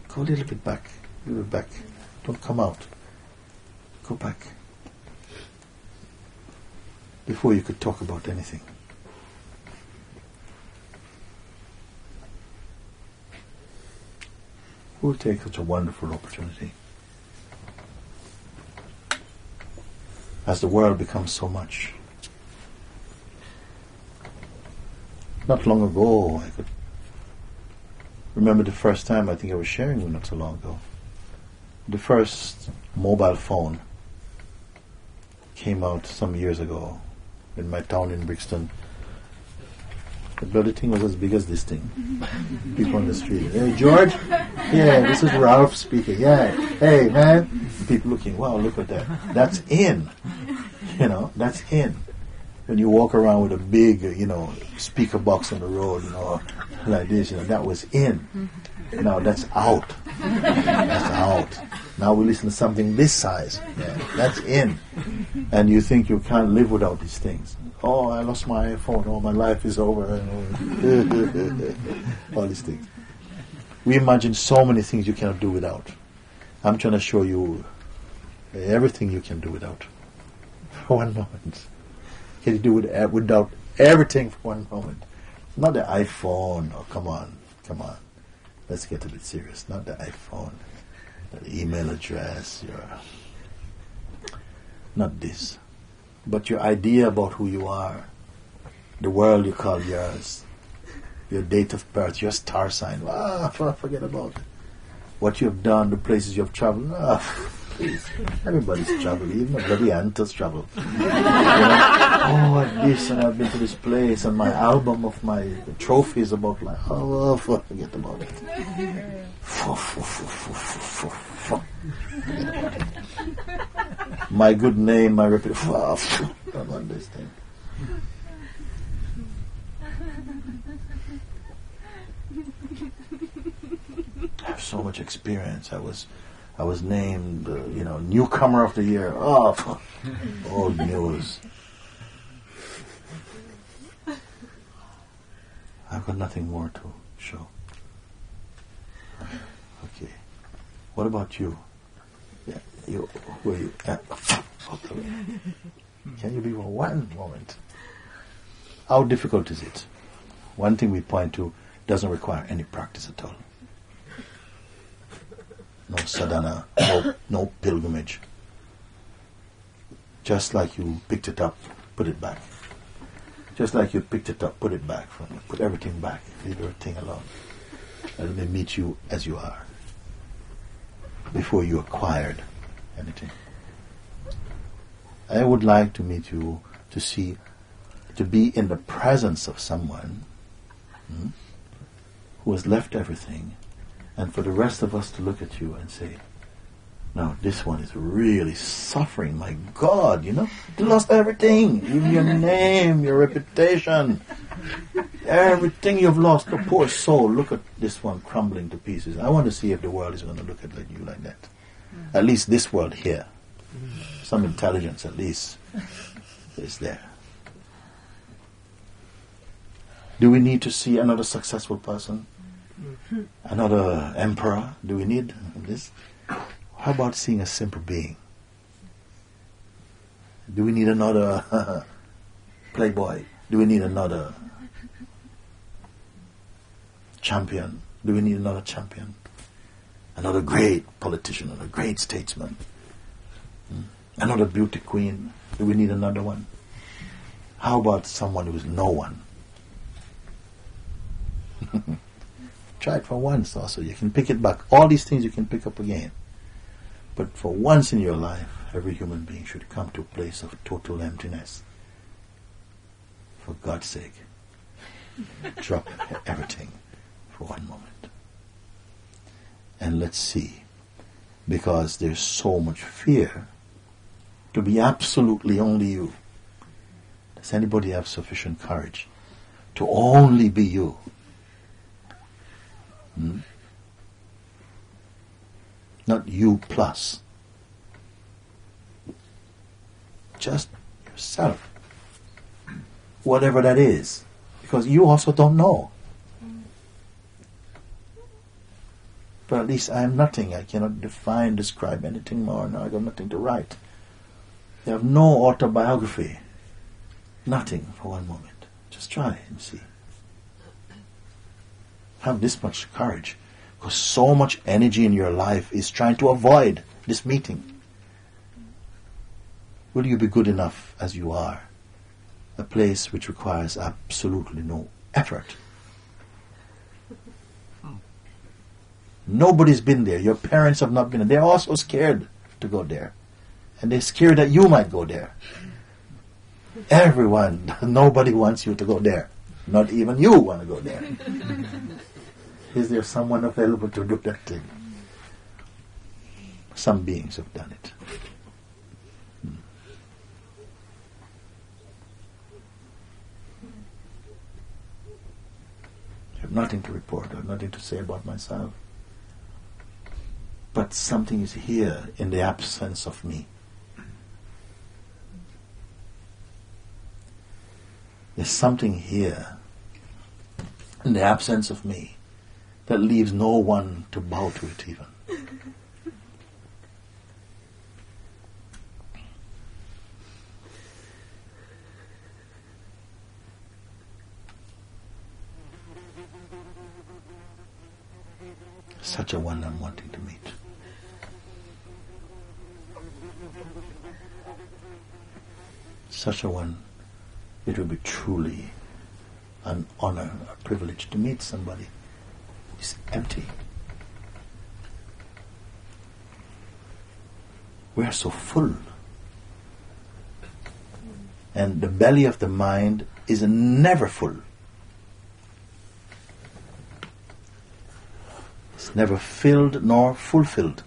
Go a little bit back. Don't come out. Go back. Before you could talk about anything. Who will take such a wonderful opportunity? As the world becomes so much. Not long ago, I could remember the first time, I think I was sharing with not so long ago. The first mobile phone came out some years ago in my town in Brixton. The bloody thing was as big as this thing. People on the street. Hey, George? Yeah, this is Ralph speaking. Yeah. Hey, man. People looking, wow, look at that. That's in. That's in. When you walk around with a big, speaker box on the road, like this, that was in. Now that's out. That's out. Now we listen to something this size. Yeah, that's in. And you think you can't live without these things. Oh, I lost my iPhone. Oh, my life is over. All these things. We imagine so many things you cannot do without. I'm trying to show you everything you can do without. For one moment. Can you do without everything for one moment? Not the iPhone. Oh, come on. Let's get a bit serious. Not the iPhone. The email address. Not this. But your idea about who you are. The world you call yours. Your date of birth. Your star sign. Forget about it. What you have done. The places you have traveled. Please. Everybody's traveled. Even the bloody ant has traveled. This, and I've been to this place, and my album of my trophies about life. Forget about it. My good name, my reputation. Don't want this thing. I have so much experience. I was named, newcomer of the year. Old news. I've got nothing more to show. Okay. What about you? Yeah, who are you? Can you be for one moment? How difficult is it? One thing we point to doesn't require any practice at all. No sadhana, no pilgrimage. Just like you picked it up, put it back. Just like you picked it up, put it back. Put everything back. Leave everything alone. Let me meet you as you are. Before you acquired anything. I would like to meet you to be in the presence of someone who has left everything, and for the rest of us to look at you and say, no, this one is really suffering. My God, you lost everything. Even your name, your reputation. Everything you've lost. The poor soul, look at this one crumbling to pieces. I want to see if the world is going to look at you like that. At least this world here. Some intelligence at least is there. Do we need to see another successful person? Another emperor? Do we need this? How about seeing a simple being? Do we need another playboy? Do we need another champion? Do we need another champion? Another great politician, another great statesman? Another beauty queen? Do we need another one? How about someone who is no one? Try it for once also. You can pick it back. All these things you can pick up again. But for once in your life, every human being should come to a place of total emptiness. For God's sake. Drop everything for one moment. And let's see. Because there's so much fear to be absolutely only you. Does anybody have sufficient courage to only be you? Not you plus. Just yourself. Whatever that is. Because you also don't know. But at least I am nothing. I cannot describe anything more. Now I got nothing to write. You have no autobiography. Nothing for one moment. Just try and see. Have this much courage. Because so much energy in your life is trying to avoid this meeting. Will you be good enough as you are? A place which requires absolutely no effort. Nobody's been there. Your parents have not been there. They're also scared to go there. And they're scared that you might go there. Everyone, nobody wants you to go there. Not even you want to go there. Is there someone available to do that thing? Some beings have done it. I have nothing to report. I have nothing to say about myself. But something is here in the absence of me. There's something here in the absence of me that leaves no one to bow to it even. Such a one I'm wanting to meet. Such a one, it will be truly an honor, a privilege to meet somebody who is empty. We are so full. And the belly of the mind is never full. It's never filled nor fulfilled.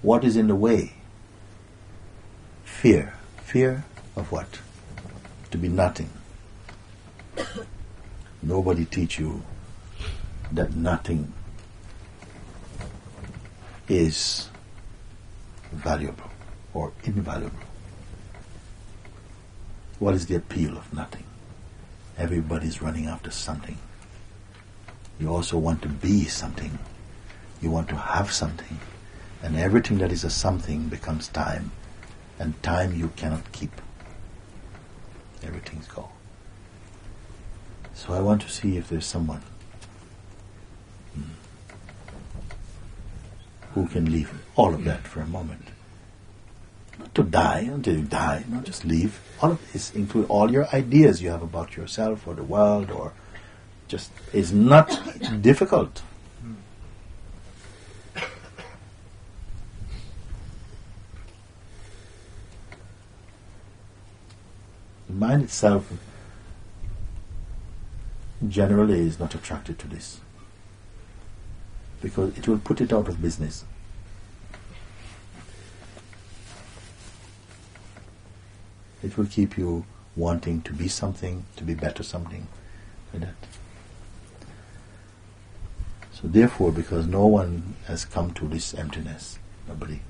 What is in the way? Fear. Fear of what? To be nothing. Nobody teach you that nothing is valuable or invaluable. What is the appeal of nothing? Everybody's running after something. You also want to be something. You want to have something. And everything that is a something becomes time. And time you cannot keep. Everything's gone. So I want to see if there's someone who can leave all of that for a moment. Not to die until you die, not just leave. All of this, include all your ideas you have about yourself or the world, or just is not difficult. The mind itself generally is not attracted to this, because it will put it out of business. It will keep you wanting to be something, to be better something, like that. So therefore, because no one has come to this emptiness, nobody.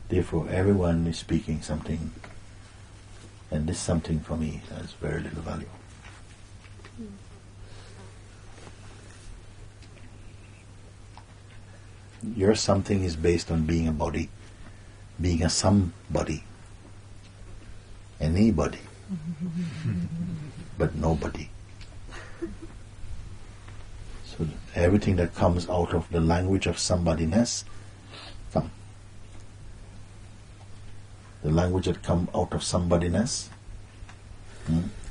Therefore, everyone is speaking something, and this something for me has very little value. Your something is based on being a body, being a somebody, anybody, but nobody. So everything that comes out of the language of somebodyness, come. The language that comes out of somebodyness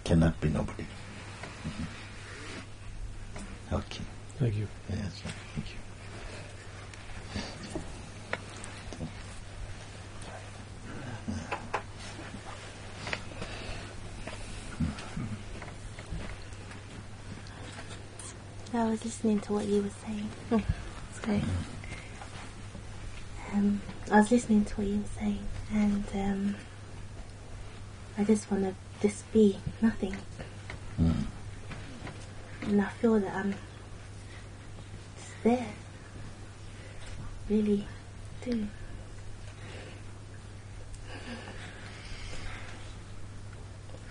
cannot be nobody. Okay. Thank you. Yes, thank you. I was listening to what you were saying. I was listening to what you were saying, and I just want to just be nothing. And I feel that I'm just there. Really do.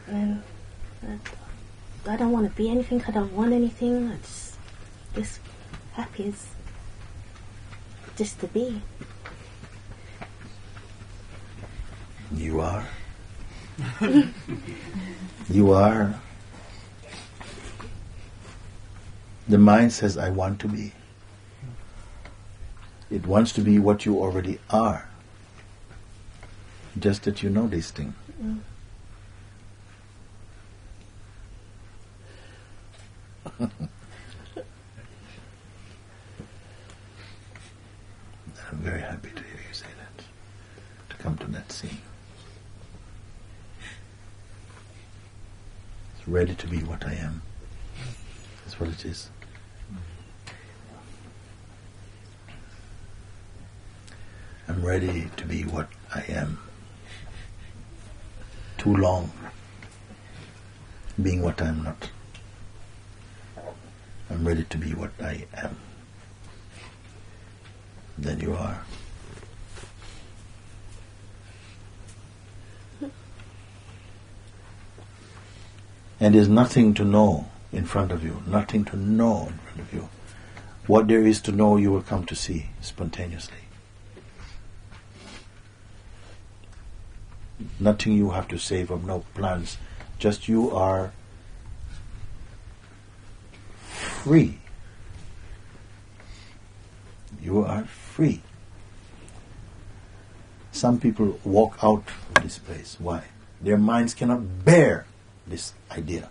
And I don't want to be anything, I don't want anything, I just happy as just to be. You are. You are. The mind says, I want to be. It wants to be what you already are. Just that you know this thing. I'm very happy to hear you say that. To come to that scene. It's ready to be what I am. That's what it is. I'm ready to be what I am. Too long being what I'm not. I'm ready to be what I am. Then you are. And there's nothing to know in front of you, nothing to know in front of you. What there is to know, you will come to see spontaneously. Nothing you have to save up, no plans. Just you are free. You are free. Some people walk out of this place. Why? Their minds cannot bear this idea.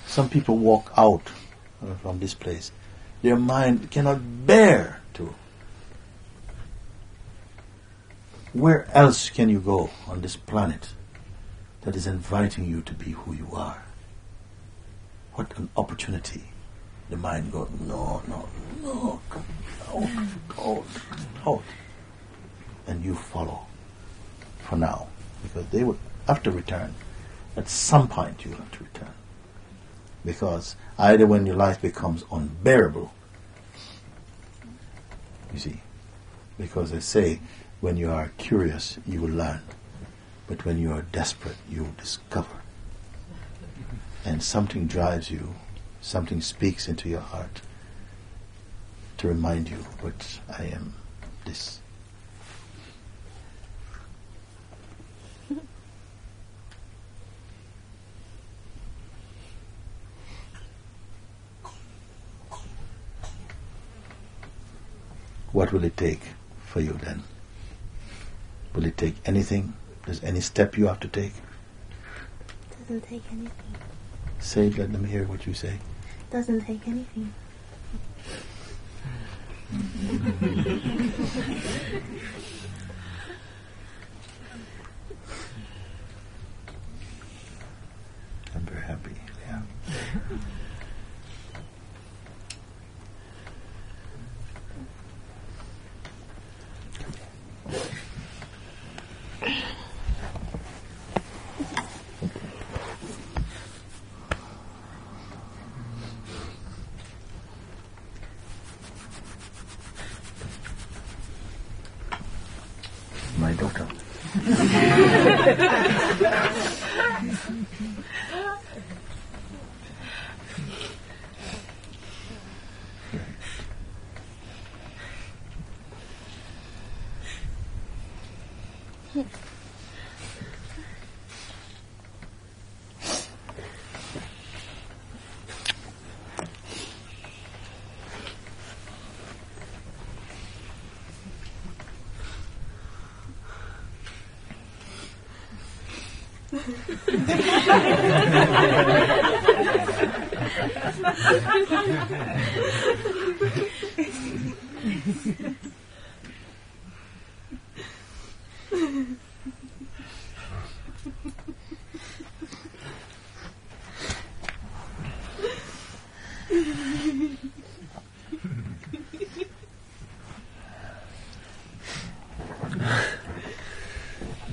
Some people walk out from this place. Their mind cannot bear to. Where else can you go on this planet that is inviting you to be who you are? What an opportunity. The mind goes, no, come out. And you follow for now. Because they would have to return. At some point you will have to return. Because either when your life becomes unbearable, you see, because they say, when you are curious, you will learn. But when you are desperate, you will discover. And something drives you, something speaks into your heart to remind you, but I am this. What will it take for you then? Will it take anything? Does any step you have to take? Doesn't take anything. Say it, let them hear what you say. Doesn't take anything. I'm very happy. Yeah. My daughter.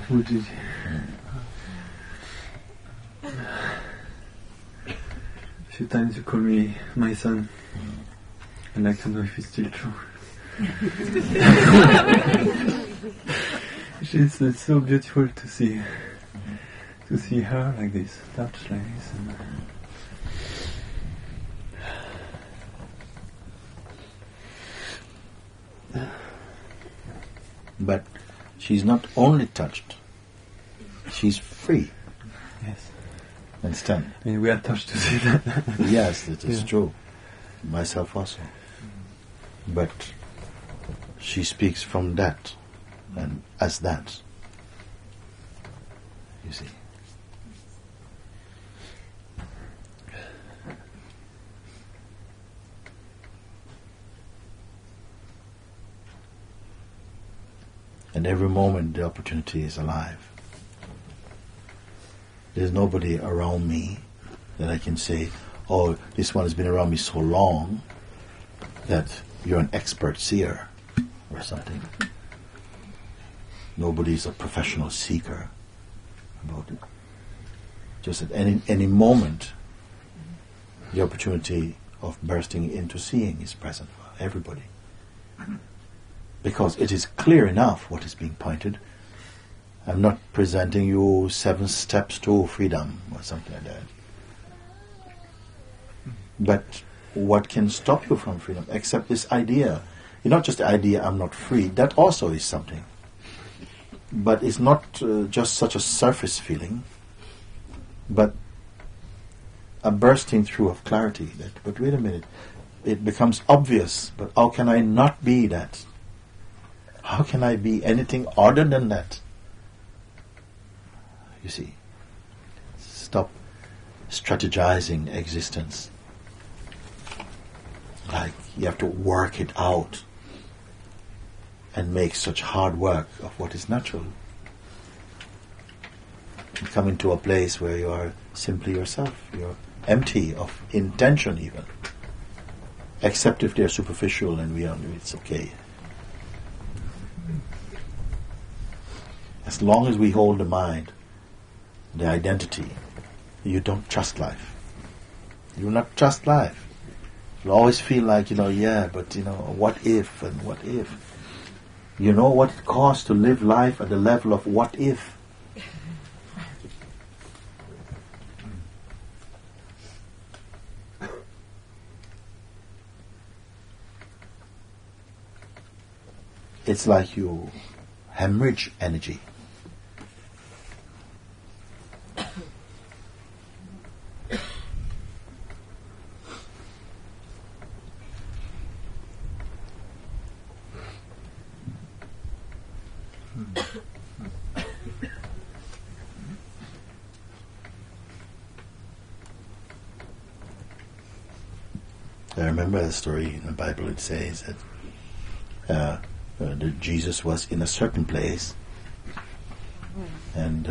Mooji. A few times you call me my son. I'd like to know if it's still true. It's so beautiful to see her like this, touch like this. But she's not only touched, she's free. Yes. Understand? I mean, we are touched to see that. Yes, it is true. Myself also. But she speaks from that and as that. You see. And every moment the opportunity is alive. There's nobody around me that I can say, oh, this one has been around me so long that you're an expert seer or something. Nobody's a professional seeker about it. Just at any moment, the opportunity of bursting into seeing is present for everybody. Because it is clear enough what is being pointed, I'm not presenting you 7 steps to freedom or something like that. But what can stop you from freedom except this idea? Not just the idea I'm not free, that also is something. But it's not just such a surface feeling, but a bursting through of clarity that, but wait a minute, it becomes obvious, but how can I not be that? How can I be anything other than that? You see, stop strategizing existence. Like you have to work it out and make such hard work of what is natural. You come into a place where you are simply yourself. You're empty of intention even. Except if they're superficial and it's okay. As long as we hold the mind, the identity, you don't trust life. You will not trust life. You always feel like, what if and what if. You know what it costs to live life at the level of what if. It's like you hemorrhage energy. I remember a story in the Bible. It says that Jesus was in a certain place, and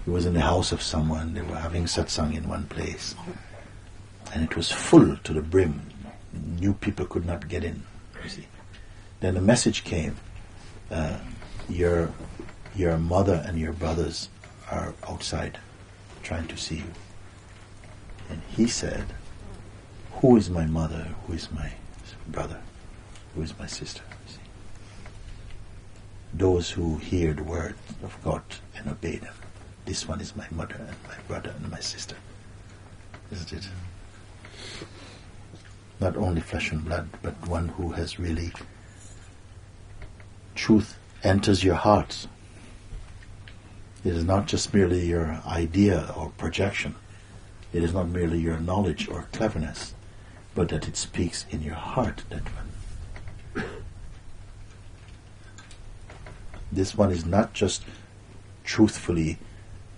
he was in the house of someone. They were having Satsang in one place, and it was full to the brim. New people could not get in. You see. Then the message came: your mother and your brothers are outside, trying to see you. And he said, "Who is my mother? Who is my brother? Who is my sister?" You see. Those who hear the word of God and obey them. This one is my mother and my brother and my sister. Isn't it? Not only flesh and blood, but one who has really truth enters your heart. It is not just merely your idea or projection. It is not merely your knowledge or cleverness, but that it speaks in your heart, that one. This one is not just truthfully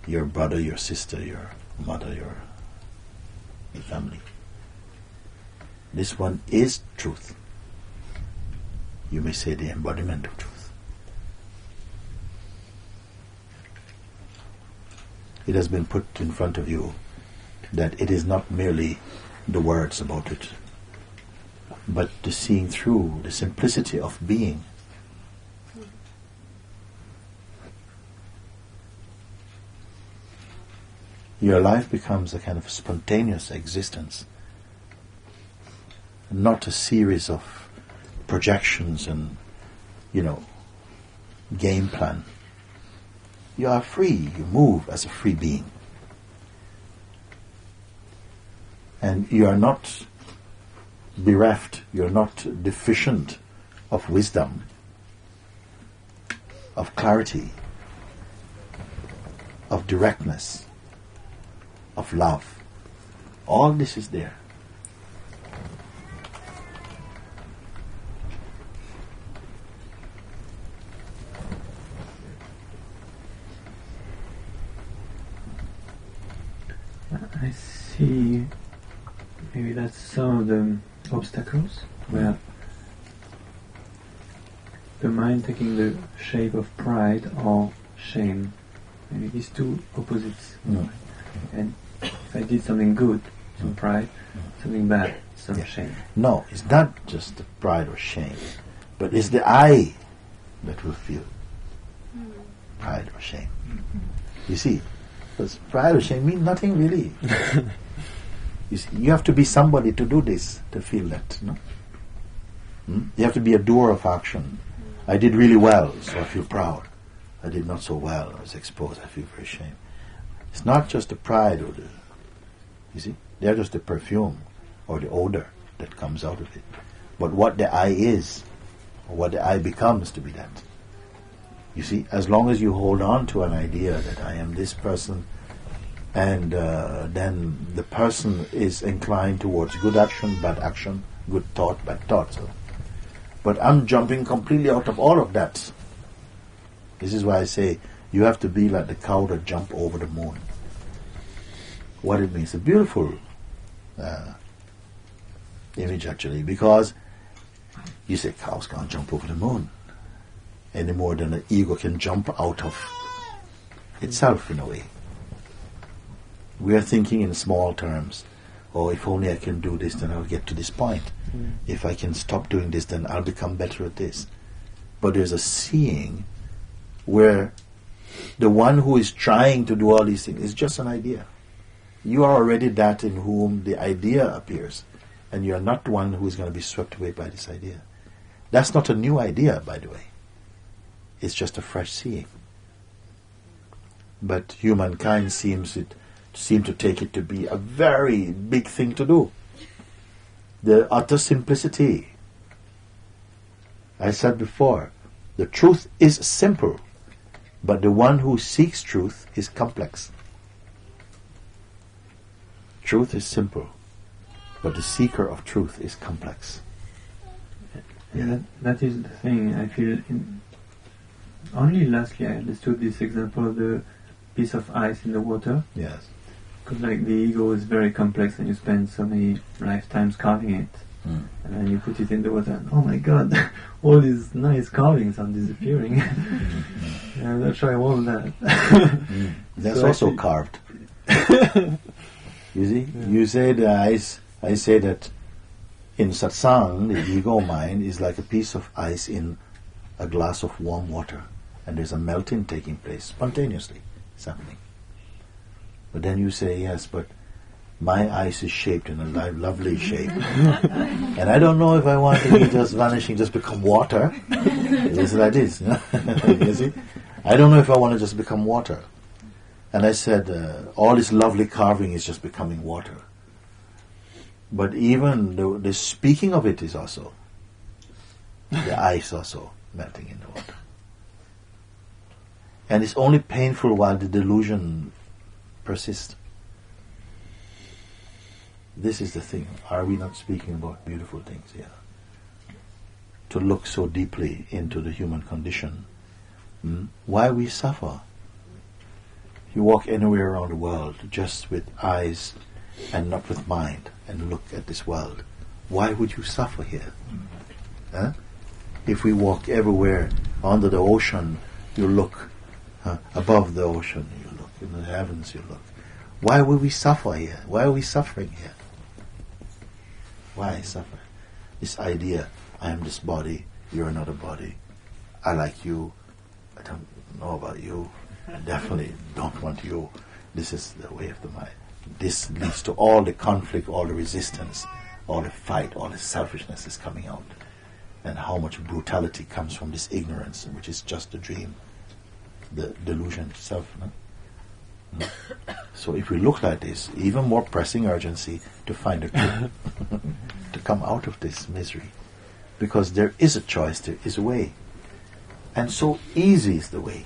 your brother, your sister, your mother, your family. This one is truth. You may say the embodiment of truth. It has been put in front of you that it is not merely the words about it, but the seeing through, the simplicity of being. Your life becomes a kind of spontaneous existence, not a series of projections and, game plan. You are free, you move as a free being. And you are not bereft, you are not deficient of wisdom, of clarity, of directness, of love. All this is there. I see maybe that's some of the obstacles where the mind taking the shape of pride or shame. Maybe these two opposites. And if I did something good, some pride, something bad, some shame. No, it's not just the pride or shame, but it's the I that will feel pride or shame. You see, because pride or shame mean nothing really. You see, you have to be somebody to do this, to feel that. No? You have to be a doer of action. I did really well, so I feel proud. I did not so well, I was exposed, I feel very ashamed. It's not just the pride or the, you see, they're just the perfume or the odor that comes out of it. But what the I is, or what the I becomes to be that. You see, as long as you hold on to an idea that I am this person, and then the person is inclined towards good action, good thought, bad thought. So. But I'm jumping completely out of all of that. This is why I say you have to be like the cow that jumped over the moon. What it means, a beautiful image actually, because you say cows can't jump over the moon any more than an ego can jump out of itself in a way. We are thinking in small terms. Oh, if only I can do this, then I'll get to this point. If I can stop doing this, then I'll become better at this. But there's a seeing where the one who is trying to do all these things is just an idea. You are already that in whom the idea appears, and you are not the one who is going to be swept away by this idea. That's not a new idea, by the way. It's just a fresh seeing. But humankind seem to take it to be a very big thing to do. The utter simplicity. I said before, the truth is simple, but the one who seeks truth is complex. Truth is simple, but the seeker of truth is complex. Yeah, that is the thing. I feel only lastly I understood this example of the piece of ice in the water. Yes. Because like the ego is very complex and you spend so many lifetimes carving it. And then you put it in the water and oh my god, all these nice carvings are disappearing. I'm not sure I want that. That's so also carved. You see? Yeah. You say the ice, I say that in Satsang, the ego mind is like a piece of ice in a glass of warm water. And there's a melting taking place spontaneously. It's happening. But then you say, yes, but my ice is shaped in a lovely shape. And I don't know if I want to be just vanishing, just become water. It's like this. You see? I don't know if I want to just become water. And I said, all this lovely carving is just becoming water. But even the speaking of it is also, the ice also melting in the water. And it's only painful while the delusion persists. This is the thing. Are we not speaking about beautiful things here? To look so deeply into the human condition. Why we suffer? You walk anywhere around the world just with eyes and not with mind and look at this world. Why would you suffer here? Huh? If we walk everywhere under the ocean, you look above the ocean, you look in the heavens, you look. Why will we suffer here? Why are we suffering here? Why suffer? This idea, I am this body, you're another body. I like you, I don't know about you, I definitely don't want you. This is the way of the mind. This leads to all the conflict, all the resistance, all the fight, all the selfishness is coming out. And how much brutality comes from this ignorance, which is just a dream, the delusion itself. No? So if we look like this, even more pressing urgency to find the truth, to come out of this misery. Because there is a choice, there is a way. And so easy is the way.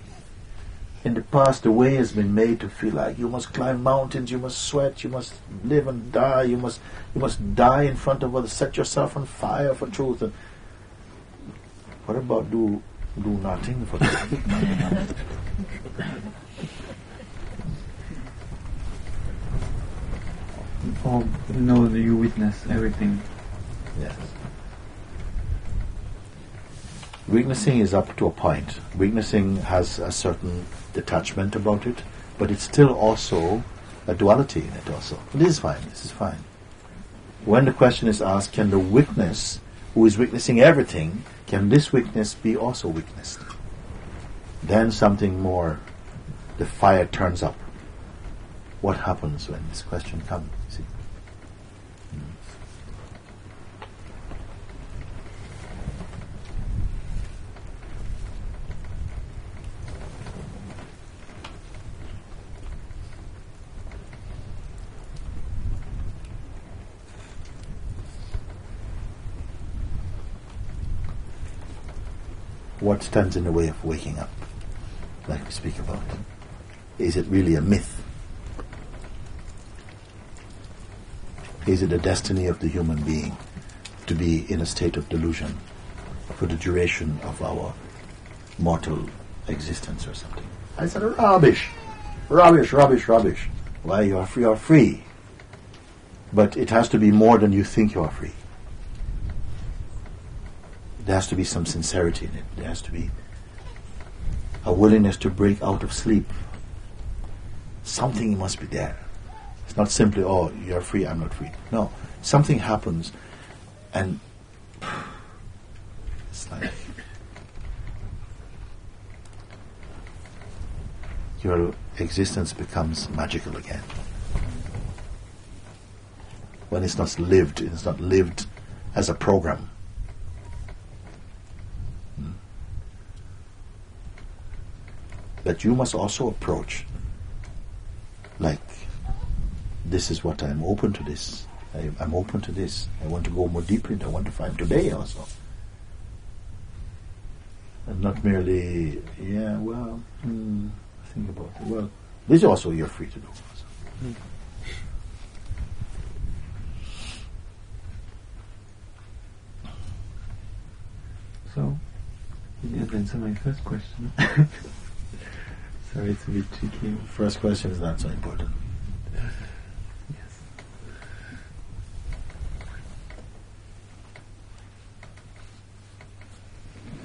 In the past, the way has been made to feel like you must climb mountains, you must sweat, you must live and die, you must die in front of others, set yourself on fire for truth. And what about do nothing for truth? Or know that you witness everything. Yes. Witnessing is up to a point. Witnessing has a certain detachment about it, but it's still also a duality in it also. This is fine. When the question is asked, can the witness who is witnessing everything, can this witness be also witnessed? Then something more, the fire turns up. What happens when this question comes? See? what stands in the way of waking up, like we speak about? Is it really a myth? Is it a destiny of the human being to be in a state of delusion for the duration of our mortal existence or something? I said, rubbish. Why, you're free. But it has to be more than you think you are free. There has to be some sincerity in it. There has to be a willingness to break out of sleep. Something must be there. It's not simply, oh, you're free, I'm not free. No, something happens and it's like your existence becomes magical again. When it's not lived as a program. But you must also approach like, this is what I'm open to this. I'm open to this. I want to go more deeply. I want to find today also. And not merely, think about it. Well, this also you're free to do. Also. So, you didn't answer my first question. Sorry, it's a bit tricky. First question is not so important. Yes.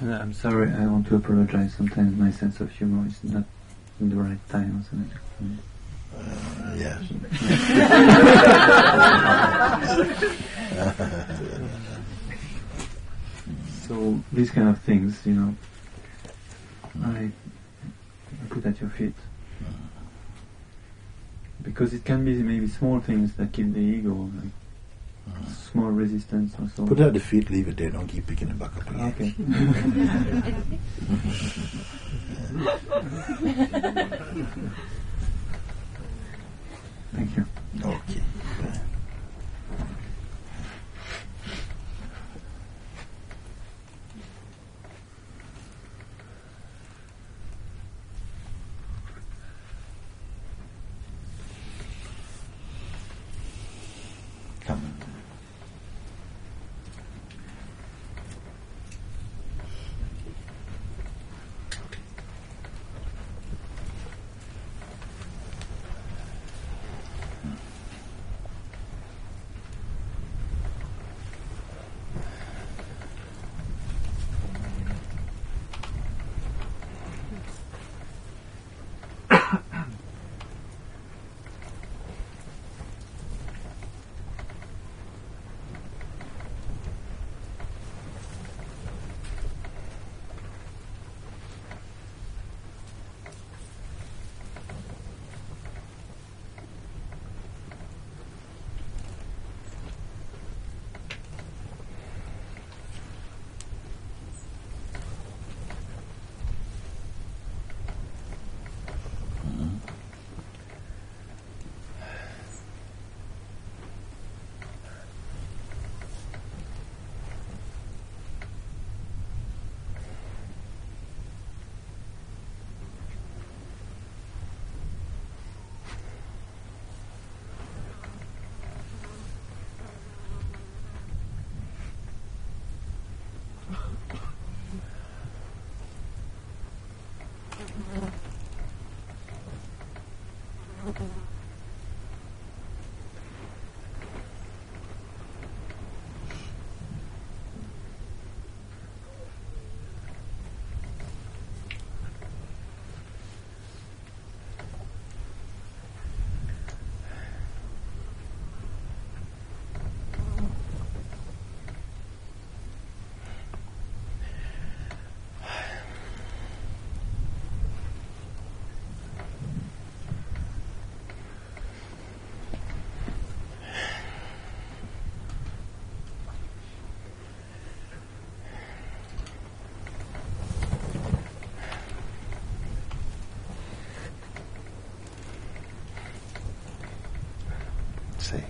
I'm sorry, I want to apologize. Sometimes my sense of humor is not in the right time or something. Yes. So, these kind of things, I put at your feet. Because it can be maybe small things that kill the ego, like small resistance or so. Put it at the feet, leave it there, don't keep picking it back up again. Okay. Thank you. Okay. Come. Say.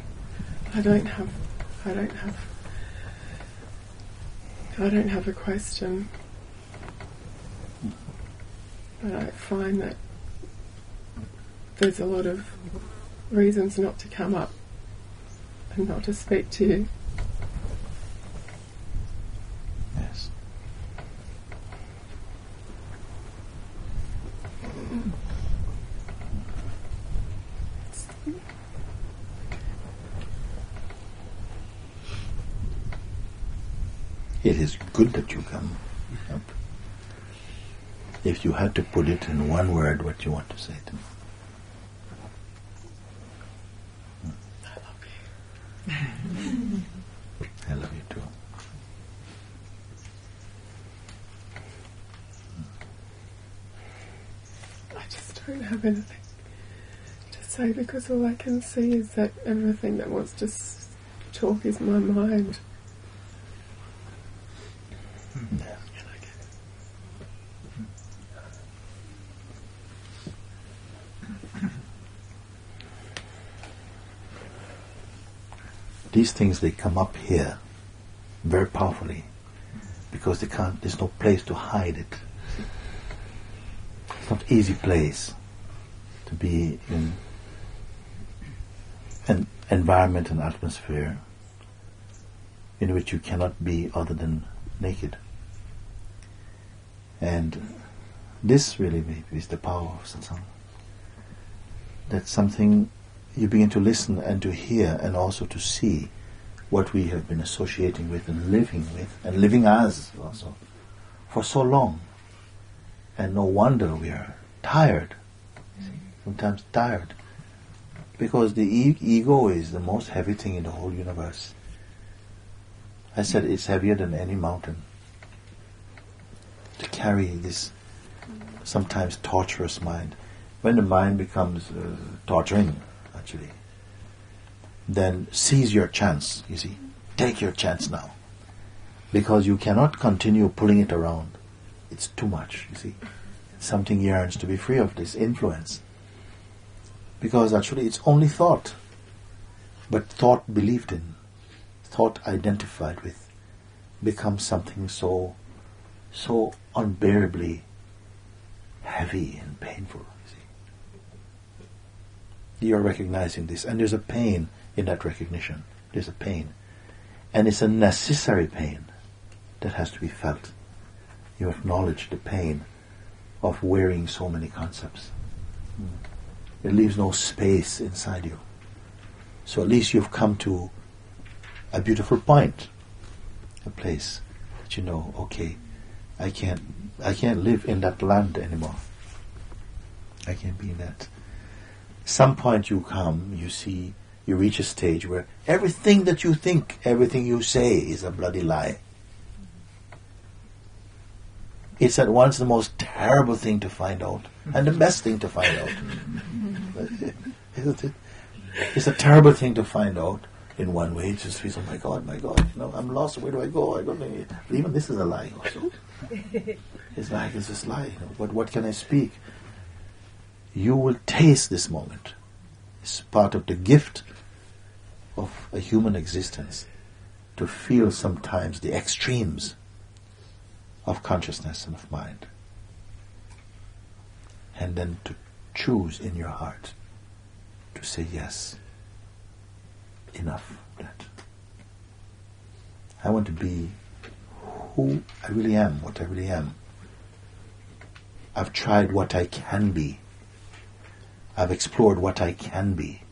I don't have a question. But I find that there's a lot of reasons not to come up and not to speak to you. Yes. It is good that you come up. If you had to put it in one word, what you want to say to me? I love you. I love you too. I just don't have anything to say because all I can see is that everything that wants to talk is my mind. Yeah. These things, they come up here very powerfully because there's no place to hide it. It's not an easy place to be in an environment and atmosphere in which you cannot be other than naked. And this really maybe is the power of Satsang. That's something you begin to listen and to hear and also to see what we have been associating with and living as also for so long. And no wonder we are tired, sometimes tired, because the ego is the most heavy thing in the whole universe. I said it's heavier than any mountain. To carry this sometimes torturous mind. When the mind becomes torturing, actually, then seize your chance, you see. Take your chance now. Because you cannot continue pulling it around. It's too much, you see. Something yearns to be free of this influence. Because actually it's only thought. But thought believed in, thought identified with, becomes something so unbearably heavy and painful. You see, you're recognizing this, and there's a pain in that recognition. There's a pain, and it's a necessary pain that has to be felt. You acknowledge the pain of wearing so many concepts. It leaves no space inside you. So at least you've come to a beautiful point, a place that you know, okay, I can't live in that land anymore. I can't be in that. Some point you come, you see, you reach a stage where everything that you think, everything you say is a bloody lie. It's at once the most terrible thing to find out and the best thing to find out. Isn't it? It's a terrible thing to find out. In one way, it just feels, oh my God, I'm lost. Where do I go? I don't know. Even this is a lie also. It's like it's just lie. But what can I speak? You will taste this moment. It's part of the gift of a human existence to feel sometimes the extremes of consciousness and of mind. And then to choose in your heart to say yes. Enough of that. I want to be who I really am, what I really am. I've tried what I can be. I've explored what I can be.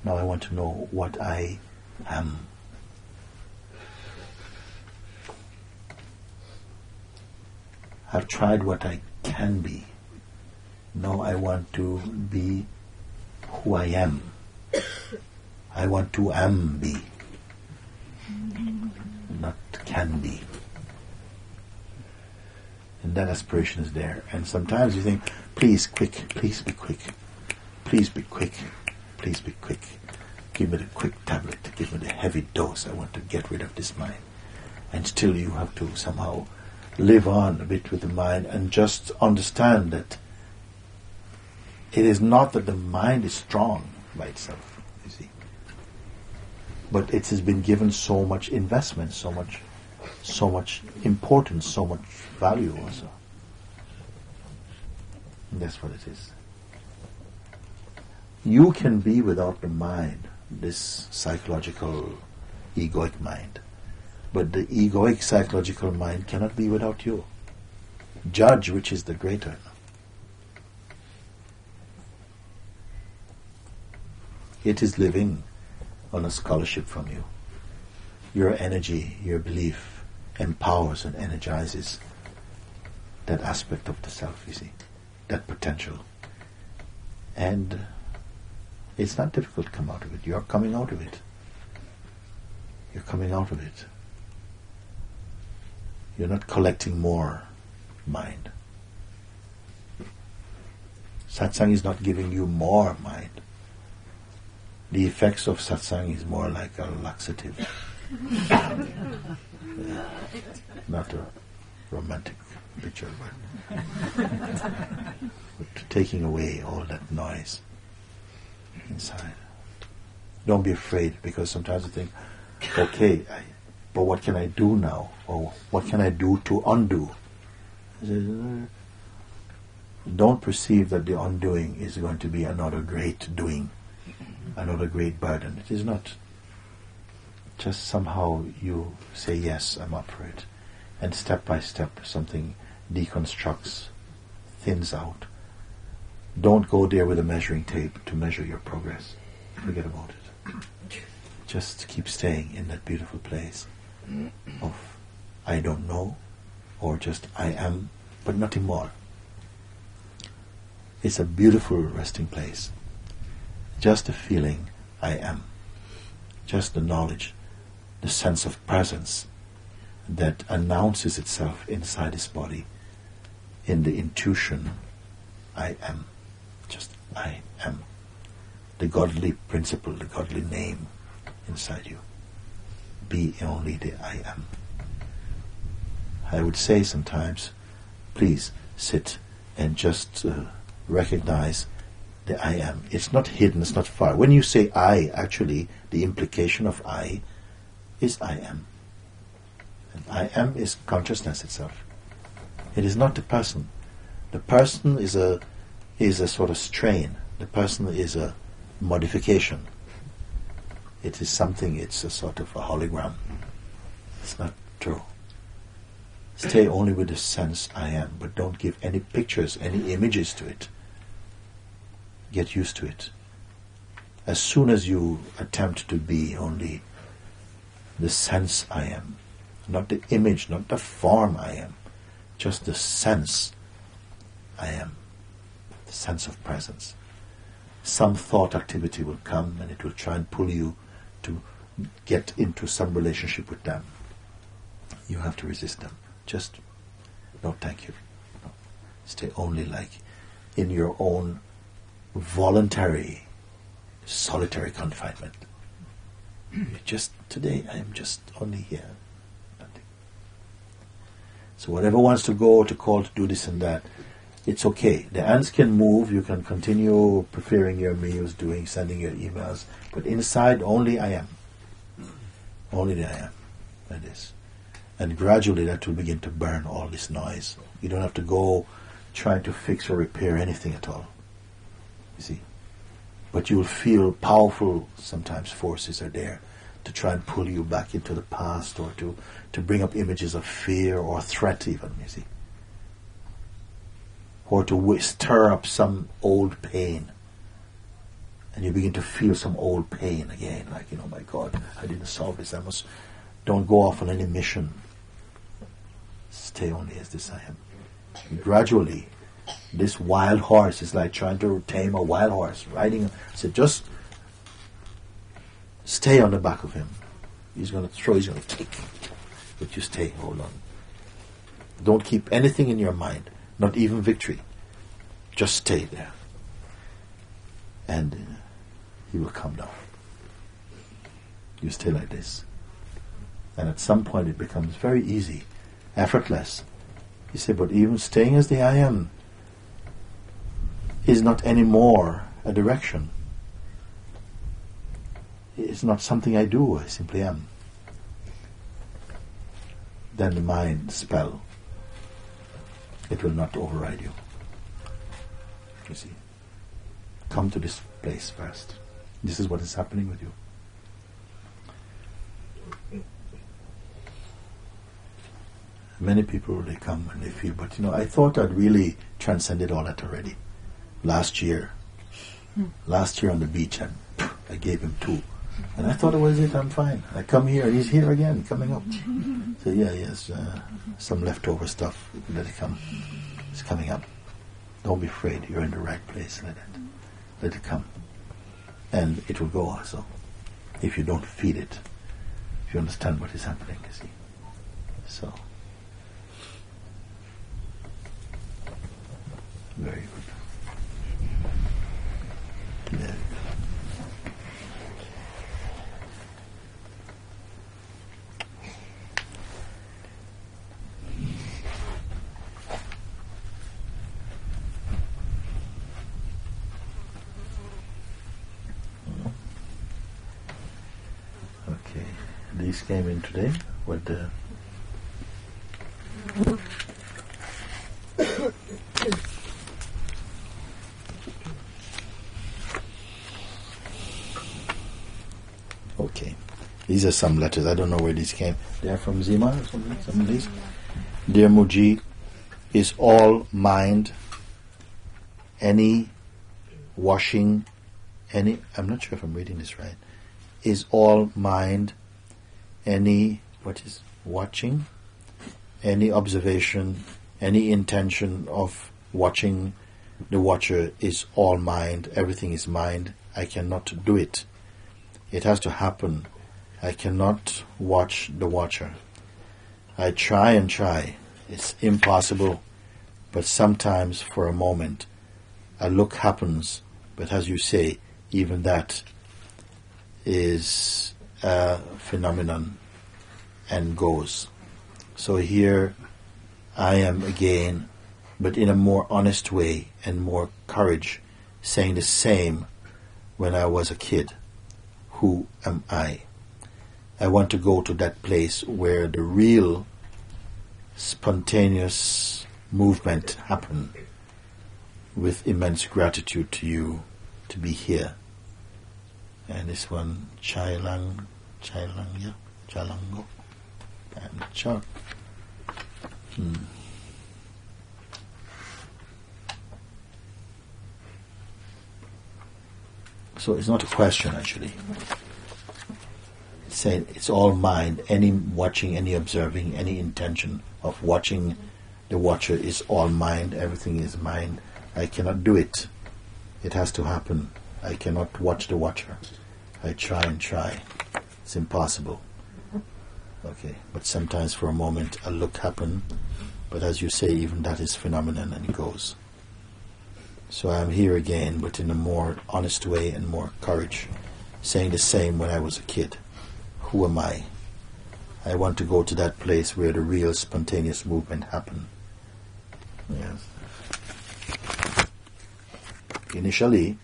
Now I want to know what I am. I've tried what I can be. Now I want to be who I am. I want to be, not can be. And that aspiration is there. And sometimes you think, please be quick, please be quick, please be quick. Give me the quick tablet, give me the heavy dose. I want to get rid of this mind. And still you have to somehow live on a bit with the mind and just understand that it is not that the mind is strong by itself, you see. But it has been given so much investment, so much importance, so much value also. That's what it is. You can be without the mind, this psychological, egoic mind. But the egoic psychological mind cannot be without you. Judge which is the greater. It is living on a scholarship from you. Your energy, your belief empowers and energizes that aspect of the self, you see, that potential. And it's not difficult to come out of it. You're coming out of it. You're coming out of it. You're not collecting more mind. Satsang is not giving you more mind. The effects of satsang is more like a laxative. Not a romantic picture, but taking away all that noise inside. Don't be afraid, because sometimes you think, okay, but what can I do now? Or what can I do to undo? Don't perceive that the undoing is going to be another great doing, another great burden. It is not. Just somehow you say, yes, I'm up for it. And step by step something deconstructs, thins out. Don't go there with a measuring tape to measure your progress. Forget about it. Just keep staying in that beautiful place of I don't know, or just I am, but nothing more. It's a beautiful resting place. Just the feeling I am. Just the knowledge, the sense of presence that announces itself inside his body in the intuition I am. Just I am. The godly principle, the godly name inside you. Be only the I am. I would say sometimes, please sit and just recognize the I am. It's not hidden, it's not far. When you say I, actually, the implication of I is I am. And I am is consciousness itself. It is not the person. The person is a sort of strain. The person is a modification. It is something, it's a sort of a hologram. It's not true. Stay only with the sense I am, but don't give any pictures, any images to it. Get used to it. As soon as you attempt to be only the sense I am, not the image, not the form I am, just the sense I am, the sense of presence. Some thought activity will come and it will try and pull you to get into some relationship with them. You have to resist them. Just, no thank you. No. Stay only like in your own voluntary, solitary confinement. Just today, I am just only here. Nothing. So whatever wants to go, to call, to do this and that, it's okay. The ants can move, you can continue preparing your meals, sending your emails, but inside only I am. Only the I am. That is. And gradually that will begin to burn all this noise. You don't have to go trying to fix or repair anything at all. You see? But you will feel powerful, sometimes forces are there to try and pull you back into the past, or to bring up images of fear or threat even, you see. Or to stir up some old pain. And you begin to feel some old pain again, like, my God, I didn't solve this. Don't go off on any mission. Stay only as this I am. And gradually, this wild horse is like trying to tame a wild horse, riding. So just stay on the back of him. He's going to throw, he's going to kick. But you stay, hold on. Don't keep anything in your mind, not even victory. Just stay there. And he will come down. You stay like this. And at some point it becomes very easy, effortless. You say, but even staying as the I am is not anymore a direction. It's not something I do, I simply am. Then the mind spell, it will not override you. you see. Come to this place first. This is what is happening with you. Many people, they come and they feel, but I thought I'd really transcended all that already. Last year on the beach, I gave him 2. And I thought it was it, I'm fine. I come here, and he's here again, coming up. So yeah, he has some leftover stuff. Let it come. It's coming up. Don't be afraid. You're in the right place. Let it come. And it will go also. If you don't feel it. If you understand what is happening, you see. So. Very good. Very good. Okay, these came in today. What the? Okay, these are some letters. I don't know where these came. They are from Zima or something. Some of these. Dear Mooji, is all mind any washing? Any? I'm not sure if I'm reading this right. Is all mind any, what is watching, any observation, any intention of watching the watcher is all mind, everything is mind, I cannot do it. It has to happen. I cannot watch the watcher. I try and try. It's impossible, but sometimes for a moment a look happens, but as you say, even that is a phenomenon and goes. So here I am again, but in a more honest way and more courage, saying the same when I was a kid. Who am I? I want to go to that place where the real spontaneous movement happen, with immense gratitude to you to be here. And this one, Chailango, I'm not sure. So it's not a question actually. It's saying it's all mind. Any watching, any observing, any intention of watching the watcher is all mind. Everything is mind. I cannot do it. It has to happen. I cannot watch the watcher. I try and try. It's impossible. Okay, but sometimes for a moment a look happen, but as you say, even that is phenomenon and it goes. So I'm here again, but in a more honest way and more courage, saying the same when I was a kid. Who am I? I want to go to that place where the real spontaneous movement happen. Yes. Initially,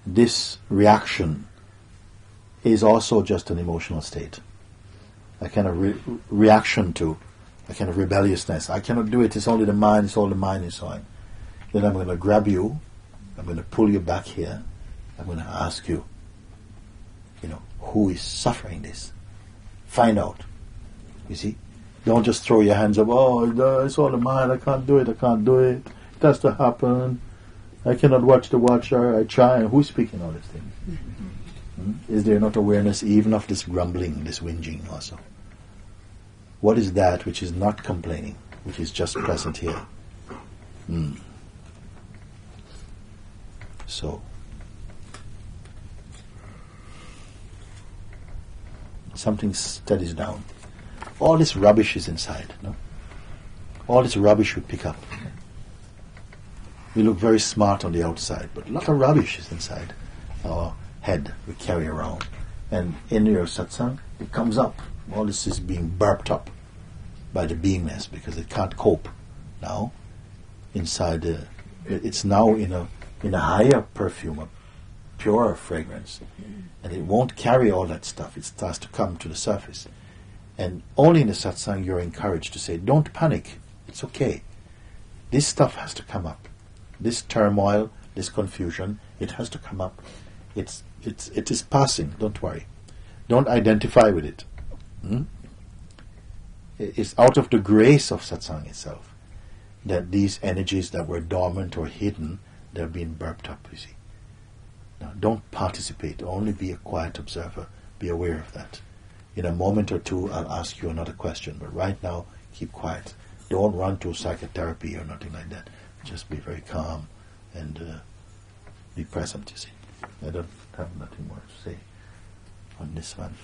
this reaction is also just an emotional state. A kind of reaction to a kind of rebelliousness. I cannot do it, it's only the mind, it's all the mind and so on. Then I'm going to grab you, I'm going to pull you back here, I'm going to ask you, who is suffering this? Find out. You see? Don't just throw your hands up, it's all the mind, I can't do it, it has to happen, I cannot watch the watcher, I try, and who's speaking all these things? Is there not awareness even of this grumbling, this whinging also? What is that which is not complaining, which is just present here? So, something steadies down. All this rubbish is inside, no? All this rubbish we pick up. We look very smart on the outside, but a lot of rubbish is inside our head we carry around. And in your satsang, it comes up. All this is being burped up by the beingness because it can't cope now. Inside, it's now in a higher perfume, a purer fragrance, and it won't carry all that stuff. It starts to come to the surface, and only in the satsang you're encouraged to say, "Don't panic. It's okay. This stuff has to come up. This turmoil, this confusion, it has to come up. It is passing, don't worry. Don't identify with it. It's out of the grace of satsang itself that these energies that were dormant or hidden, they're being burped up, you see. Now, don't participate, only be a quiet observer. Be aware of that. In a moment or two, I'll ask you another question, but right now, keep quiet. Don't run to psychotherapy or nothing like that. Just be very calm and be present, you see. I don't have nothing more to say on this one.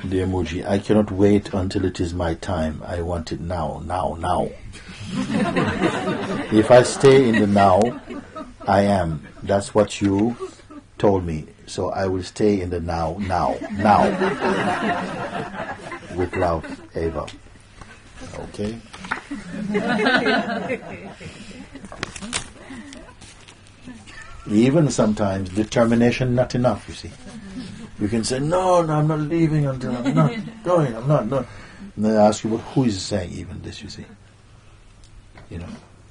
Dear Mooji, I cannot wait until it is my time. I want it now. If I stay in the now, I am. That's what you told me. So I will stay in the now. With love, Ava. Okay? Even sometimes determination not enough, you see. You can say, no, I'm not leaving until I'm not going, I'm not. And they ask you, well, who is saying even this, you see?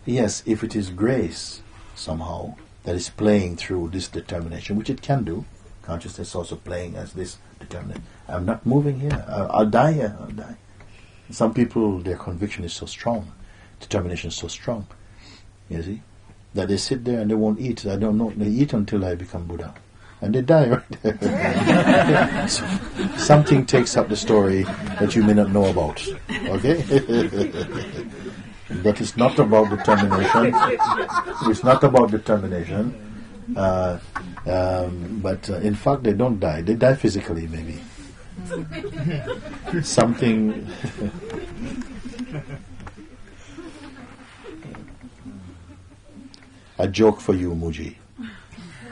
Yes, if it is grace, somehow, that is playing through this determination, which it can do, consciousness also playing as this determination. I'm not moving here, I'll die here, I'll die. Some people, their conviction is so strong, determination is so strong, you see, that they sit there and they won't eat. I don't know, they eat until I become Buddha. And they die right there. So, something takes up the story that you may not know about. Okay? That is not about determination. It's not about determination. But in fact, they don't die. They die physically, maybe. Something... A joke for you, Mooji.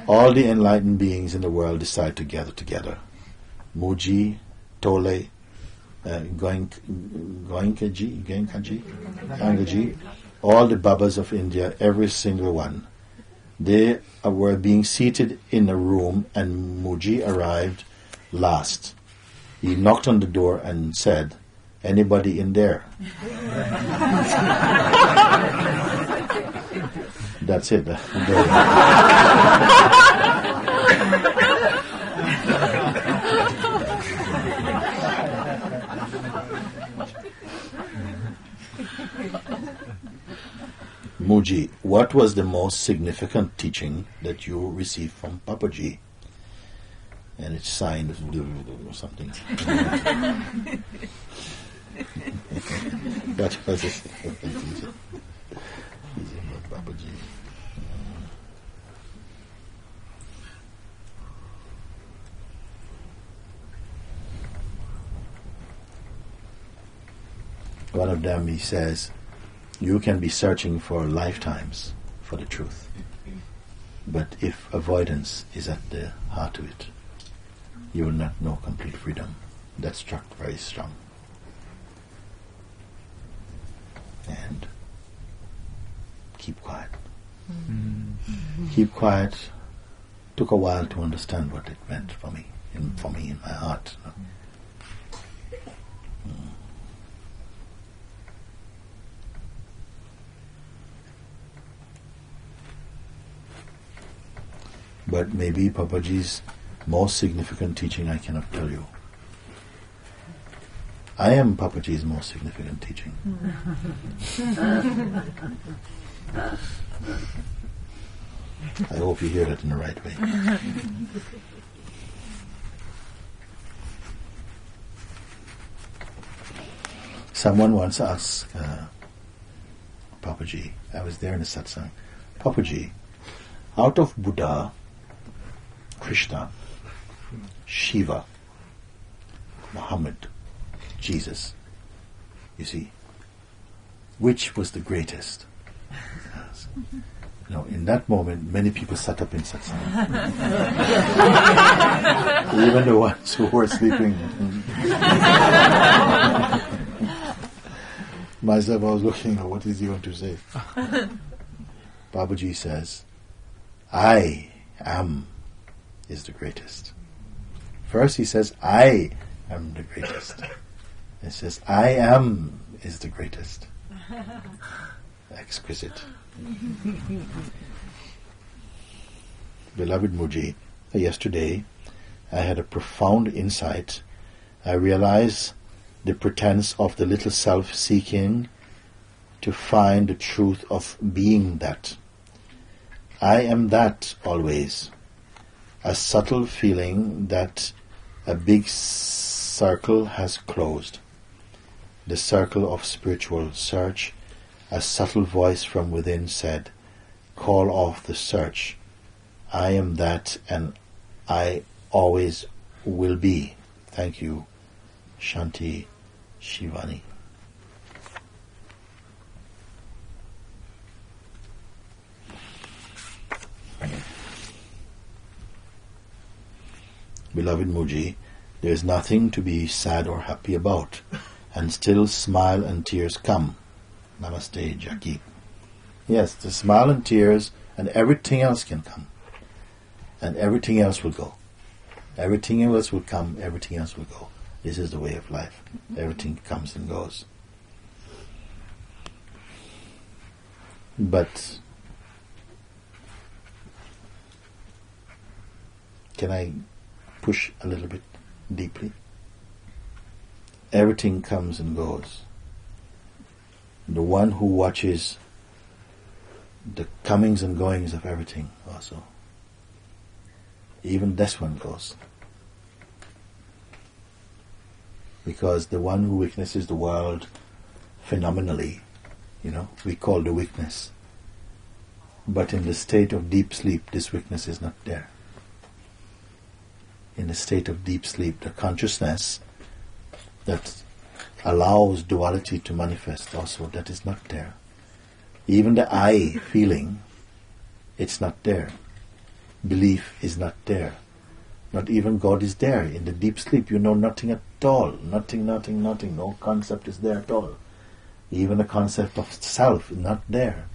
All the enlightened beings in the world decide to gather together. Mooji, Tole, Goenkaji, all the Babas of India, every single one. They were being seated in a room and Mooji arrived last. He knocked on the door and said, "Anybody in there?" That's it. Mooji, what was the most significant teaching that you received from Papaji? And it's signed or something. That was it. Papaji. One of them, he says, you can be searching for lifetimes for the truth, but if avoidance is at the heart of it, you will not know complete freedom. That struck very strong. And keep quiet. Keep quiet. Took a while to understand what it meant for me in my heart. But maybe Papaji's most significant teaching I cannot tell you. I am Papaji's most significant teaching. I hope you hear that in the right way. Someone once asked Papaji, I was there in the satsang, Papaji, out of Buddha, Krishna, Shiva, Muhammad, Jesus, you see, which was the greatest? In that moment, many people sat up in Satsang. Even the ones who were sleeping. Myself, I was looking, what is he going to say? Babaji says, I am is the greatest. First he says, I am the greatest. He says, I am is the greatest. Exquisite. Beloved Mooji, yesterday I had a profound insight. I realized the pretense of the little self seeking to find the truth of being that. I am that always. A subtle feeling that a big circle has closed. The circle of spiritual search. A subtle voice from within said, call off the search. I am that and I always will be. Thank you, Shanti Shivani. Beloved Mooji, there is nothing to be sad or happy about, and still smile and tears come. Namaste, Jackie. Yes, the smile and tears and everything else can come. And everything else will go. Everything else will come, everything else will go. This is the way of life. Everything comes and goes. But can I push a little bit deeply? Everything comes and goes. The one who watches the comings and goings of everything also. Even this one goes. Because the one who witnesses the world phenomenally, we call the weakness. But in the state of deep sleep, this weakness is not there. In the state of deep sleep, the consciousness that allows duality to manifest also, that is not there. Even the I feeling, it's not there. Belief is not there. Not even God is there. In the deep sleep, you know nothing at all. Nothing. No concept is there at all. Even the concept of self is not there.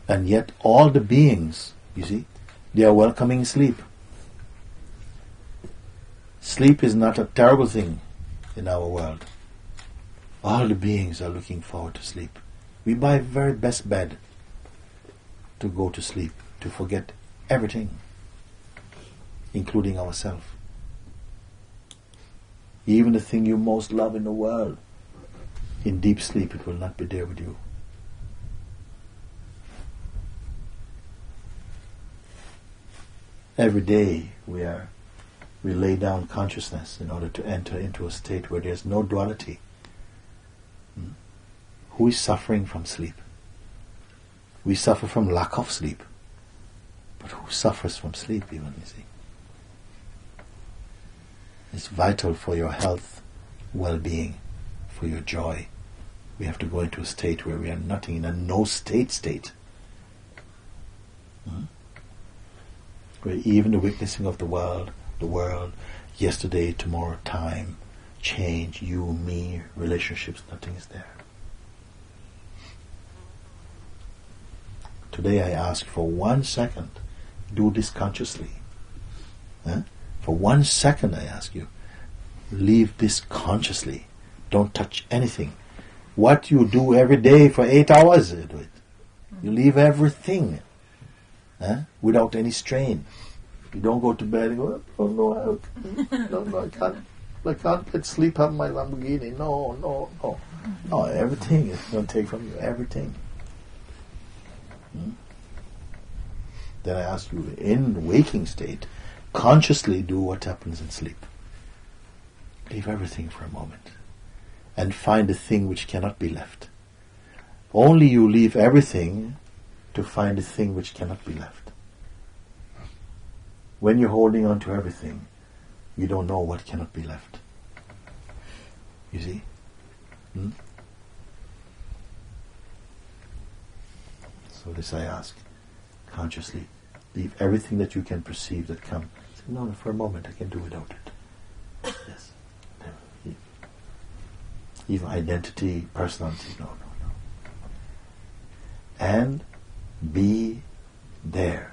And yet all the beings, you see, they are welcoming sleep. Sleep is not a terrible thing in our world. All the beings are looking forward to sleep. We buy very best bed to go to sleep, to forget everything, including ourselves. Even the thing you most love in the world, in deep sleep it will not be there with you. Every day we lay down consciousness in order to enter into a state where there's no duality. Who is suffering from sleep? We suffer from lack of sleep. But who suffers from sleep even, you see? It's vital for your health, well-being, for your joy. We have to go into a state where we are nothing, in a no-state. Where even the witnessing of the world, yesterday, tomorrow, time, change, you, me, relationships, nothing is there. Today I ask for 1 second, do this consciously. For 1 second I ask you, leave this consciously. Don't touch anything. What you do every day for 8 hours, you do it. You leave everything without any strain. You don't go to bed and go, oh no, I can't let sleep have my Lamborghini. No. No, everything is going to take from you, everything. Then I ask you, in waking state, consciously do what happens in sleep. Leave everything for a moment and find the thing which cannot be left. Only you leave everything to find the thing which cannot be left. When you're holding on to everything, you don't know what cannot be left. You see? So this I ask, consciously. Leave everything that you can perceive that comes. Say, no, for a moment I can do without it. Yes. Even identity, personality, no. And be there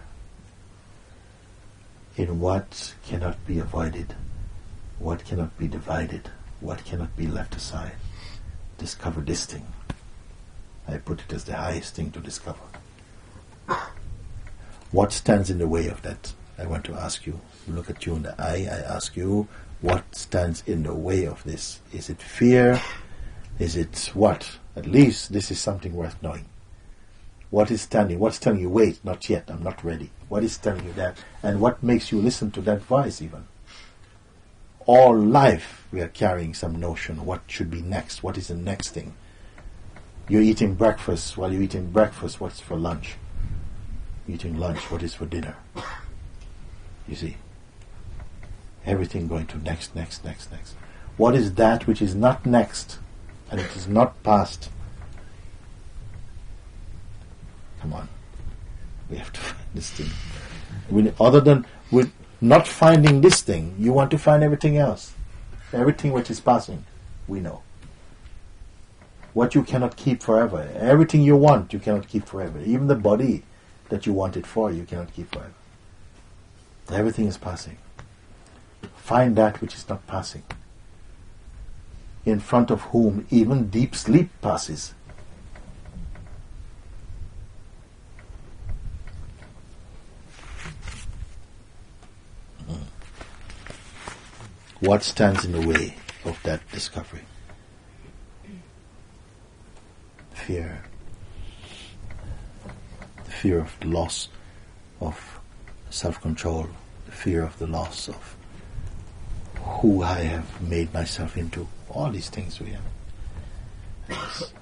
in what cannot be avoided, what cannot be divided, what cannot be left aside. Discover this thing. I put it as the highest thing to discover. What stands in the way of that? I want to ask you. Look at you in the eye. I ask you, what stands in the way of this? Is it fear? Is it what? At least this is something worth knowing. What is standing? What's telling you, wait, not yet, I'm not ready? What is telling you that? And what makes you listen to that voice even? All life we are carrying some notion, what should be next? What is the next thing? You're eating breakfast. While you're eating breakfast, what's for lunch? Eating lunch, what is for dinner? You see? Everything going to next. What is that which is not next? And it is not past? Come on. We have to find this thing. Other than with not finding this thing, you want to find everything else. Everything which is passing, we know. What you cannot keep forever. Everything you want, you cannot keep forever. Even the body that you want it for, you cannot keep forever. Everything is passing. Find that which is not passing. In front of whom even deep sleep passes. What stands in the way of that discovery? Fear. The fear of the loss of self-control. The fear of the loss of who I have made myself into. All these things we have.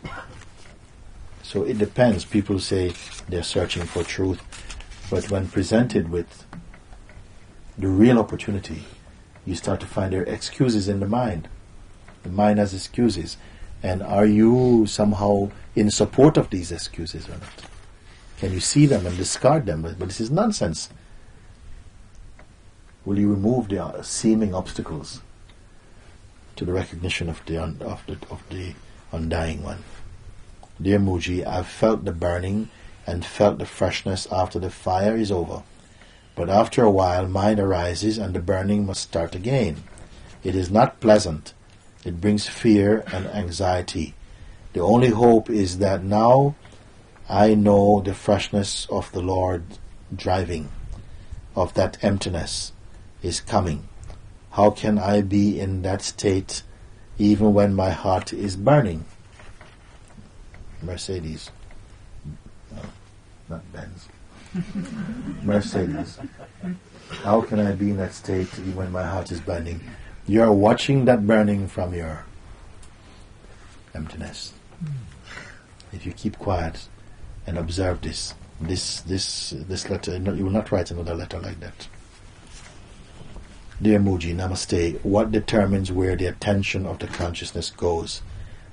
So it depends. People say they're searching for truth, but when presented with the real opportunity, you start to find there are excuses in the mind. The mind has excuses. And are you somehow in support of these excuses or not? Can you see them and discard them? But this is nonsense. Will you remove the seeming obstacles to the recognition of the undying one? Dear Mooji, I've felt the burning and felt the freshness after the fire is over. But after a while, mind arises and the burning must start again. It is not pleasant. It brings fear and anxiety. The only hope is that now I know the freshness of the Lord driving, of that emptiness is coming. How can I be in that state even when my heart is burning? Mercedes. No, not Benz. Mercedes. How can I be in that state even when my heart is burning? You're watching that burning from your emptiness. If you keep quiet and observe this letter, you will not write another letter like that. Dear Mooji, Namaste. What determines where the attention of the consciousness goes?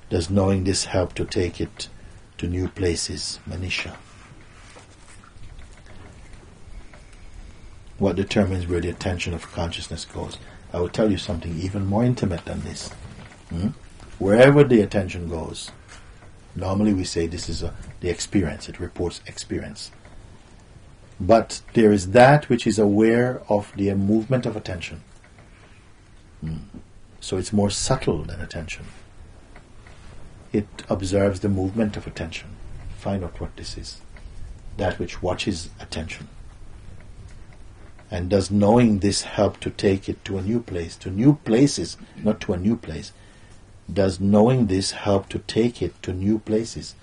Does knowing this help to take it to new places? Manisha. What determines where the attention of consciousness goes? I will tell you something even more intimate than this. Wherever the attention goes, normally we say this is the experience. It reports experience. But there is that which is aware of the movement of attention. So it's more subtle than attention. It observes the movement of attention. Find out what this is. That which watches attention. And does knowing this help to take it to a new place? To new places, not to a new place. Does knowing this help to take it to new places?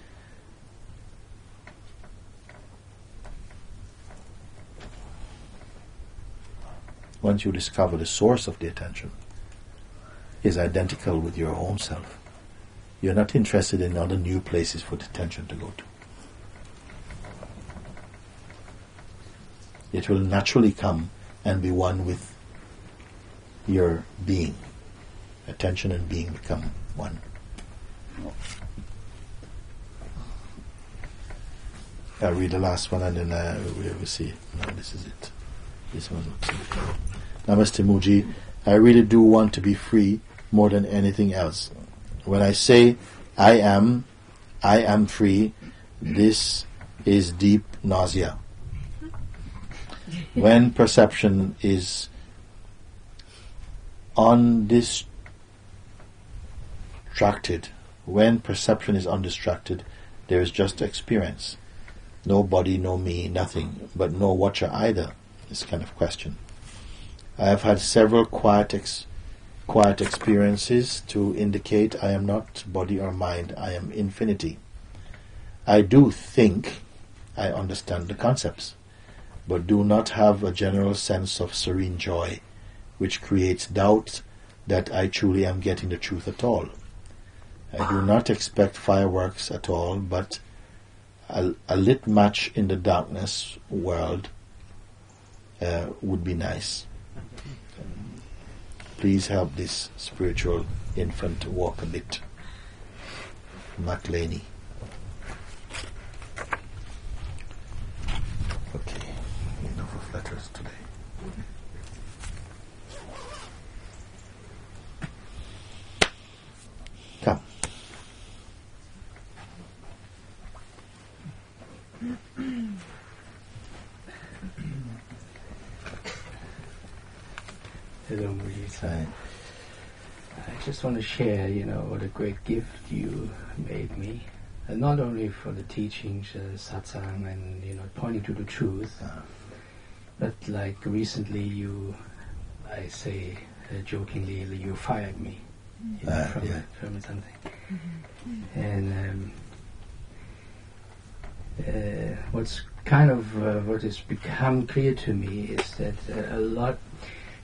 Once you discover the source of the attention is identical with your own self, you're not interested in other new places for the attention to go to. It will naturally come and be one with your being. Attention and being become one. I'll read the last one and then we'll see. No, this is it. This one. Namaste Mooji. I really do want to be free more than anything else. When I say I am free, this is deep nausea. When perception is undistracted, there is just experience. No body, no me, nothing, but no watcher either. This kind of question. I have had several quiet experiences to indicate I am not body or mind, I am infinity. I do think I understand the concepts, but do not have a general sense of serene joy, which creates doubt that I truly am getting the truth at all. I do not expect fireworks at all, but a lit match in the darkness world would be nice. Please help this spiritual infant walk a bit. Matt Laney. Okay, enough of letters today. Come. Hello, Mooji. Hi. I just want to share, what a great gift you made me. And not only for the teachings, Satsang, and, pointing to the truth, but like recently I say jokingly, you fired me from something. And what's kind of what has become clear to me is that a lot.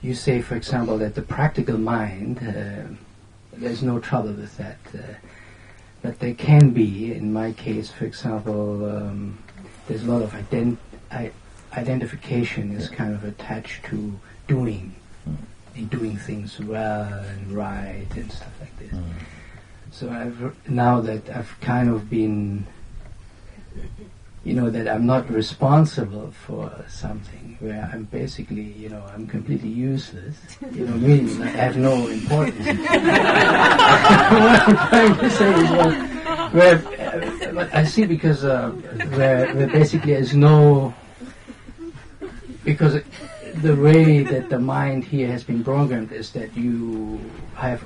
You say, for example, that the practical mind, there's no trouble with that. But there can be, in my case, for example, there's a lot of identification is kind of attached to doing things well and right and stuff like this. So now that I've kind of been, that I'm not responsible for something, where I'm basically, I'm completely useless, meaning I have no importance. What I'm trying to say is, where I see because where basically there's no, because the way that the mind here has been programmed is that you have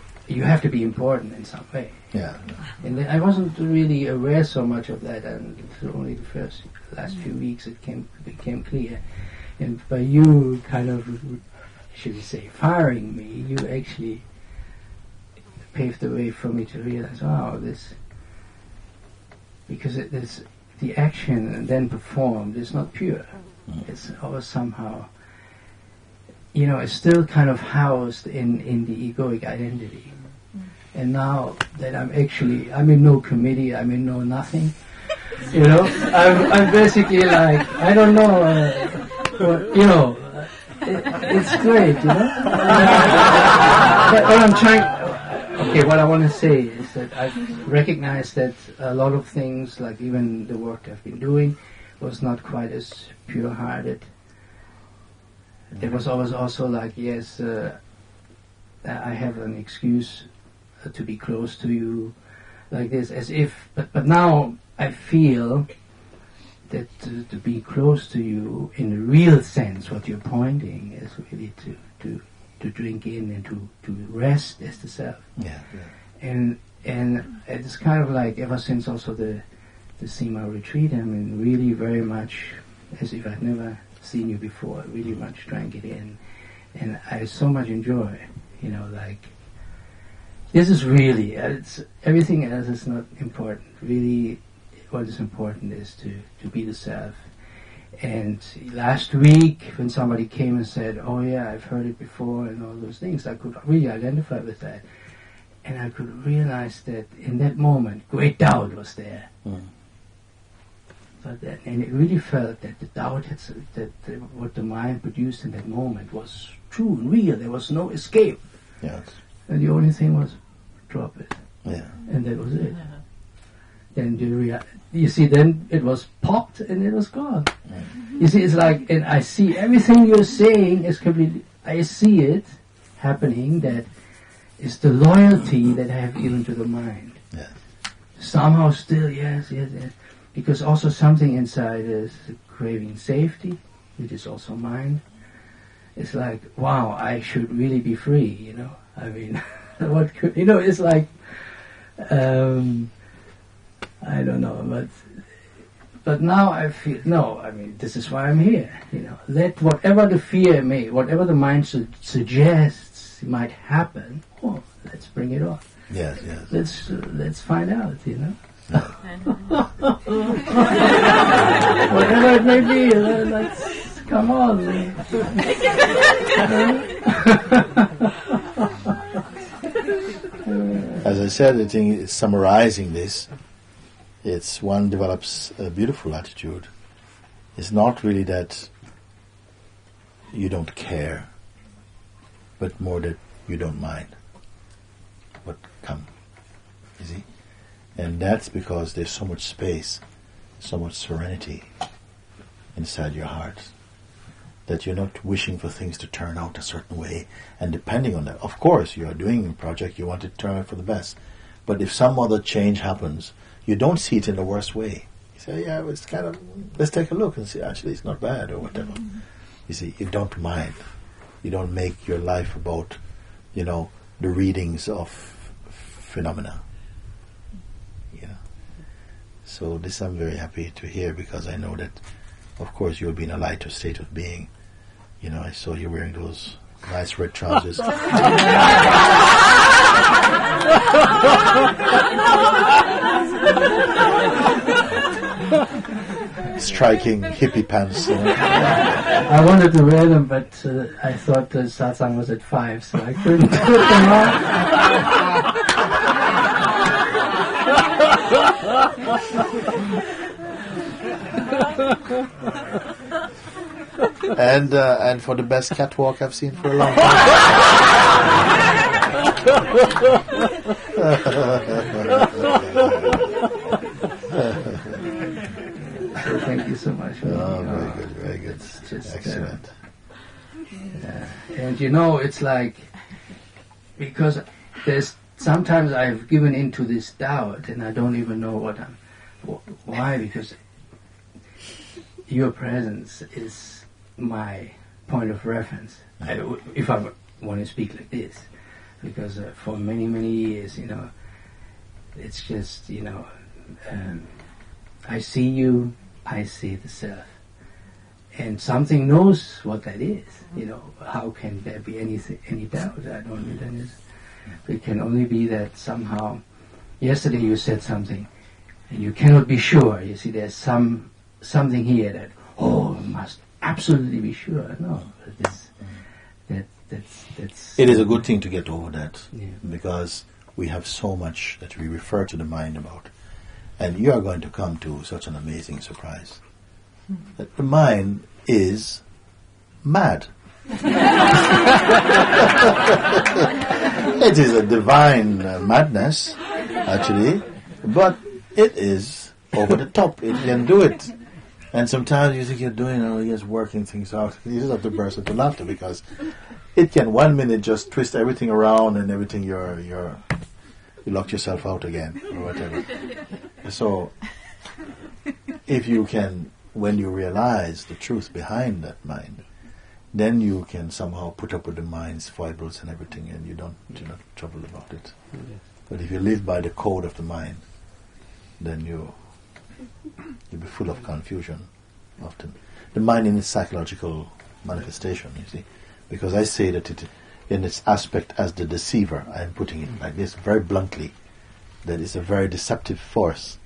to be important in some way. Yeah. And I wasn't really aware so much of that, and only the last few weeks it became clear. And by you kind of, should we say, firing me, you actually paved the way for me to realize, because it's the action then performed is not pure. It's always somehow, it's still kind of housed in the egoic identity. And now that I'm in no committee, I'm in no nothing, I'm basically like, I don't know, it's great, But what I want to say is that I've recognized that a lot of things, like even the work I've been doing, was not quite as pure-hearted. It was always also like, yes, I have an excuse to be close to you, like this, as if, but now I feel that to be close to you in a real sense, what you're pointing is really to drink in and to rest as the self. Yeah. And it's kind of like ever since also the Sima retreat, really very much as if I'd never seen you before, really much trying to get in, and I so much enjoy, like. This is really, everything else is not important. Really, what is important is to be the self. And last week, when somebody came and said, oh yeah, I've heard it before and all those things, I could really identify with that. And I could realize that in that moment, great doubt was there. And it really felt that the doubt, what the mind produced in that moment was true and real. There was no escape. Yes. And the only thing was drop it. Yeah. And that was it. Then you see, then it was popped and it was gone. You see, it's like, and I see everything you're saying is completely, I see it happening, that is the loyalty that I have given to the mind. Yeah. Somehow still, yes. Because also something inside is craving safety, which is also mind. It's like, wow, I should really be free, I mean, what could, it's like, I don't know, but now I feel, no, I mean, this is why I'm here, Let whatever the fear may, whatever the mind suggests might happen, let's bring it on. Yes. Let's find out, Whatever it may be, let's come on. As I said, I think summarizing this, it's one develops a beautiful attitude. It's not really that you don't care, but more that you don't mind what come. You see? And that's because there's so much space, so much serenity inside your heart, that you're not wishing for things to turn out a certain way, and depending on that. Of course, you are doing a project, you want it to turn out for the best. But if some other change happens, you don't see it in the worst way. You say, yeah, it's kind of, let's take a look and see, actually it's not bad or whatever. You see, you don't mind. You don't make your life about, the readings of phenomena. So this I'm very happy to hear, because I know that, of course, you'll be in a lighter state of being. I saw you wearing those nice red trousers. Striking hippie pants. I wanted to wear them, but I thought the satsang was at 5, so I couldn't put them on. And for the best catwalk I've seen for a long time. So thank you so much. Very good. Just, excellent. And it's like, because there's sometimes I've given into this doubt and I don't even know why, because your presence is my point of reference. If I want to speak like this, because for many, many years, it's just, I see you, I see the self. And something knows what that is. How can there be any doubt? I don't know that is. It can only be that somehow, yesterday you said something, and you cannot be sure. You see, there's something here that, must absolutely be sure. No, that's. It is a good thing to get over that, yeah. Because we have so much that we refer to the mind about, and you are going to come to such an amazing surprise. That the mind is mad. It is a divine madness, actually, but it is over the top. It can do it. And sometimes you think you're doing, you're just working things out. You just have to burst into laughter, because it can 1 minute just twist everything around, and everything you locked yourself out again, or whatever. So, if you can, when you realize the truth behind that mind, then you can somehow put up with the mind's foibles and everything, and you're not troubled about it. Yes. But if you live by the code of the mind, then you'll be full of confusion often. The mind in its psychological manifestation, you see. Because I say that it, in its aspect as the deceiver, I'm putting it like this very bluntly, that it's a very deceptive force.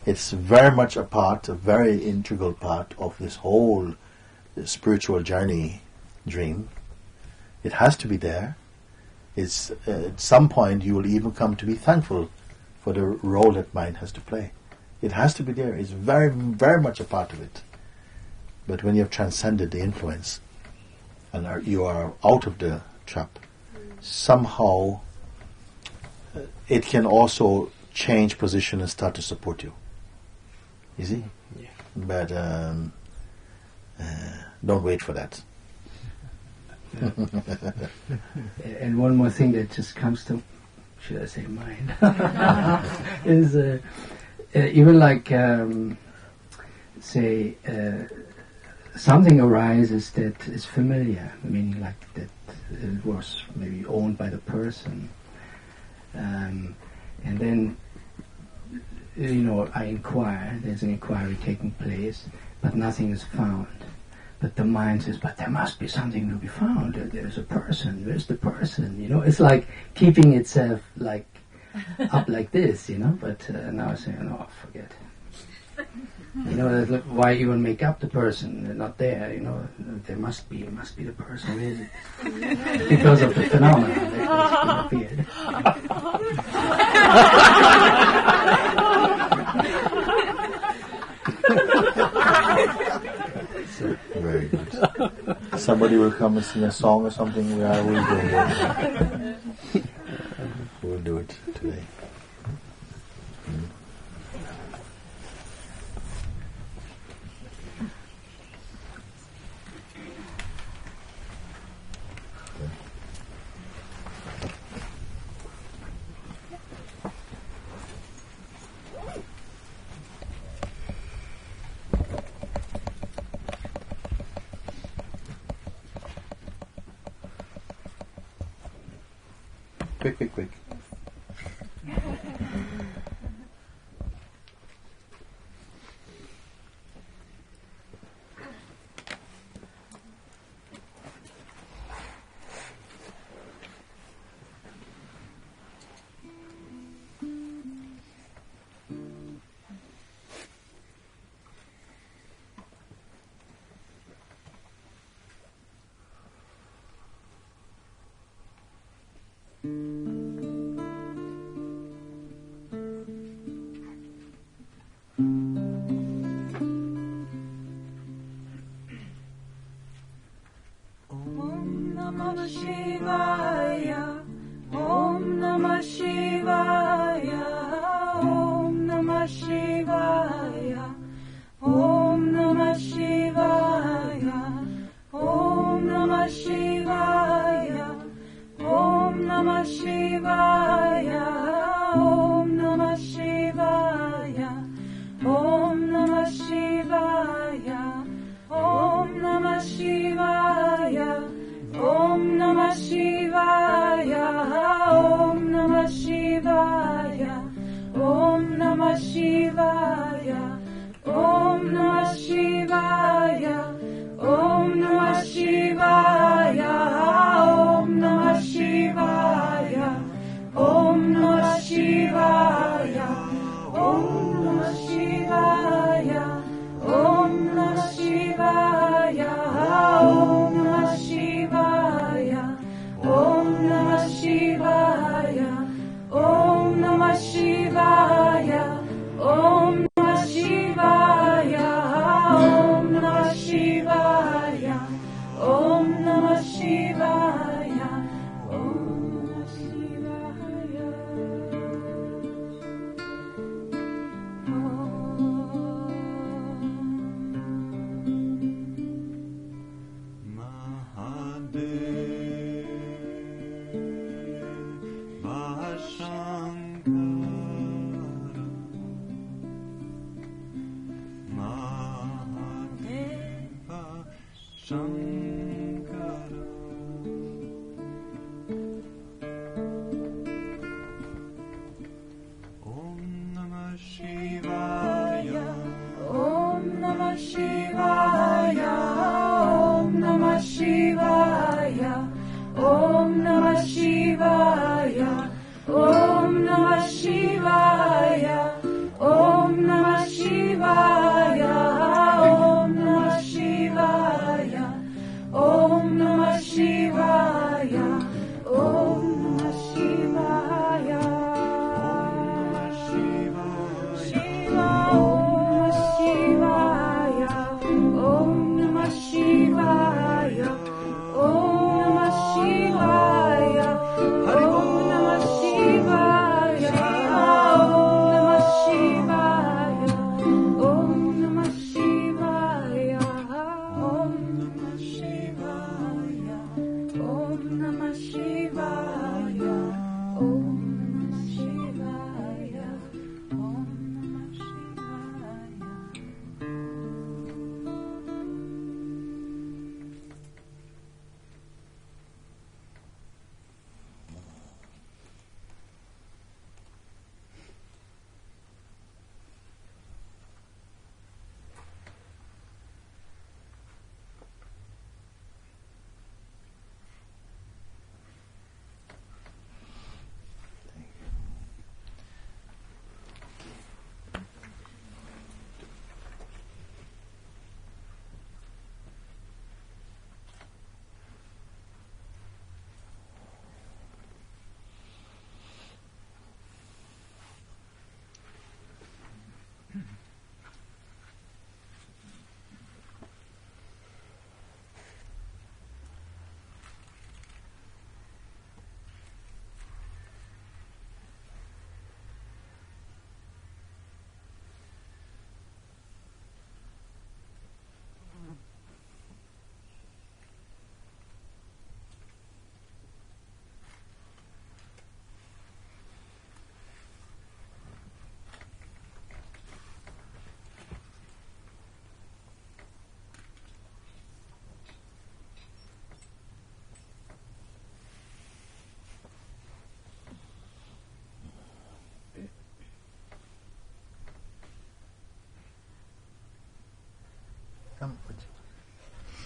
It's very much a very integral part of this whole spiritual journey dream. It has to be there. It's at some point you will even come to be thankful for the role that mind has to play. It has to be there. It's very, very much a part of it. But when you have transcended the influence and you are out of the trap, somehow it can also change position and start to support you. You see? Yeah. But don't wait for that. And one more thing that just comes to, should I say mind, is even like, say, something arises that is familiar, meaning like that it was maybe owned by the person. And then, I inquire, there's an inquiry taking place, but nothing is found. But the mind says, but there must be something to be found. There's a person. Where's the person? It's like keeping itself like up like this, But now I say, no, forget. Why even make up the person? They're not there. There must be the person. Where is it? Because of the phenomena that appeared. Very good. Somebody will come and sing a song or something. We'll do it today. Quick.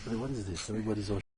What is this? Everybody's all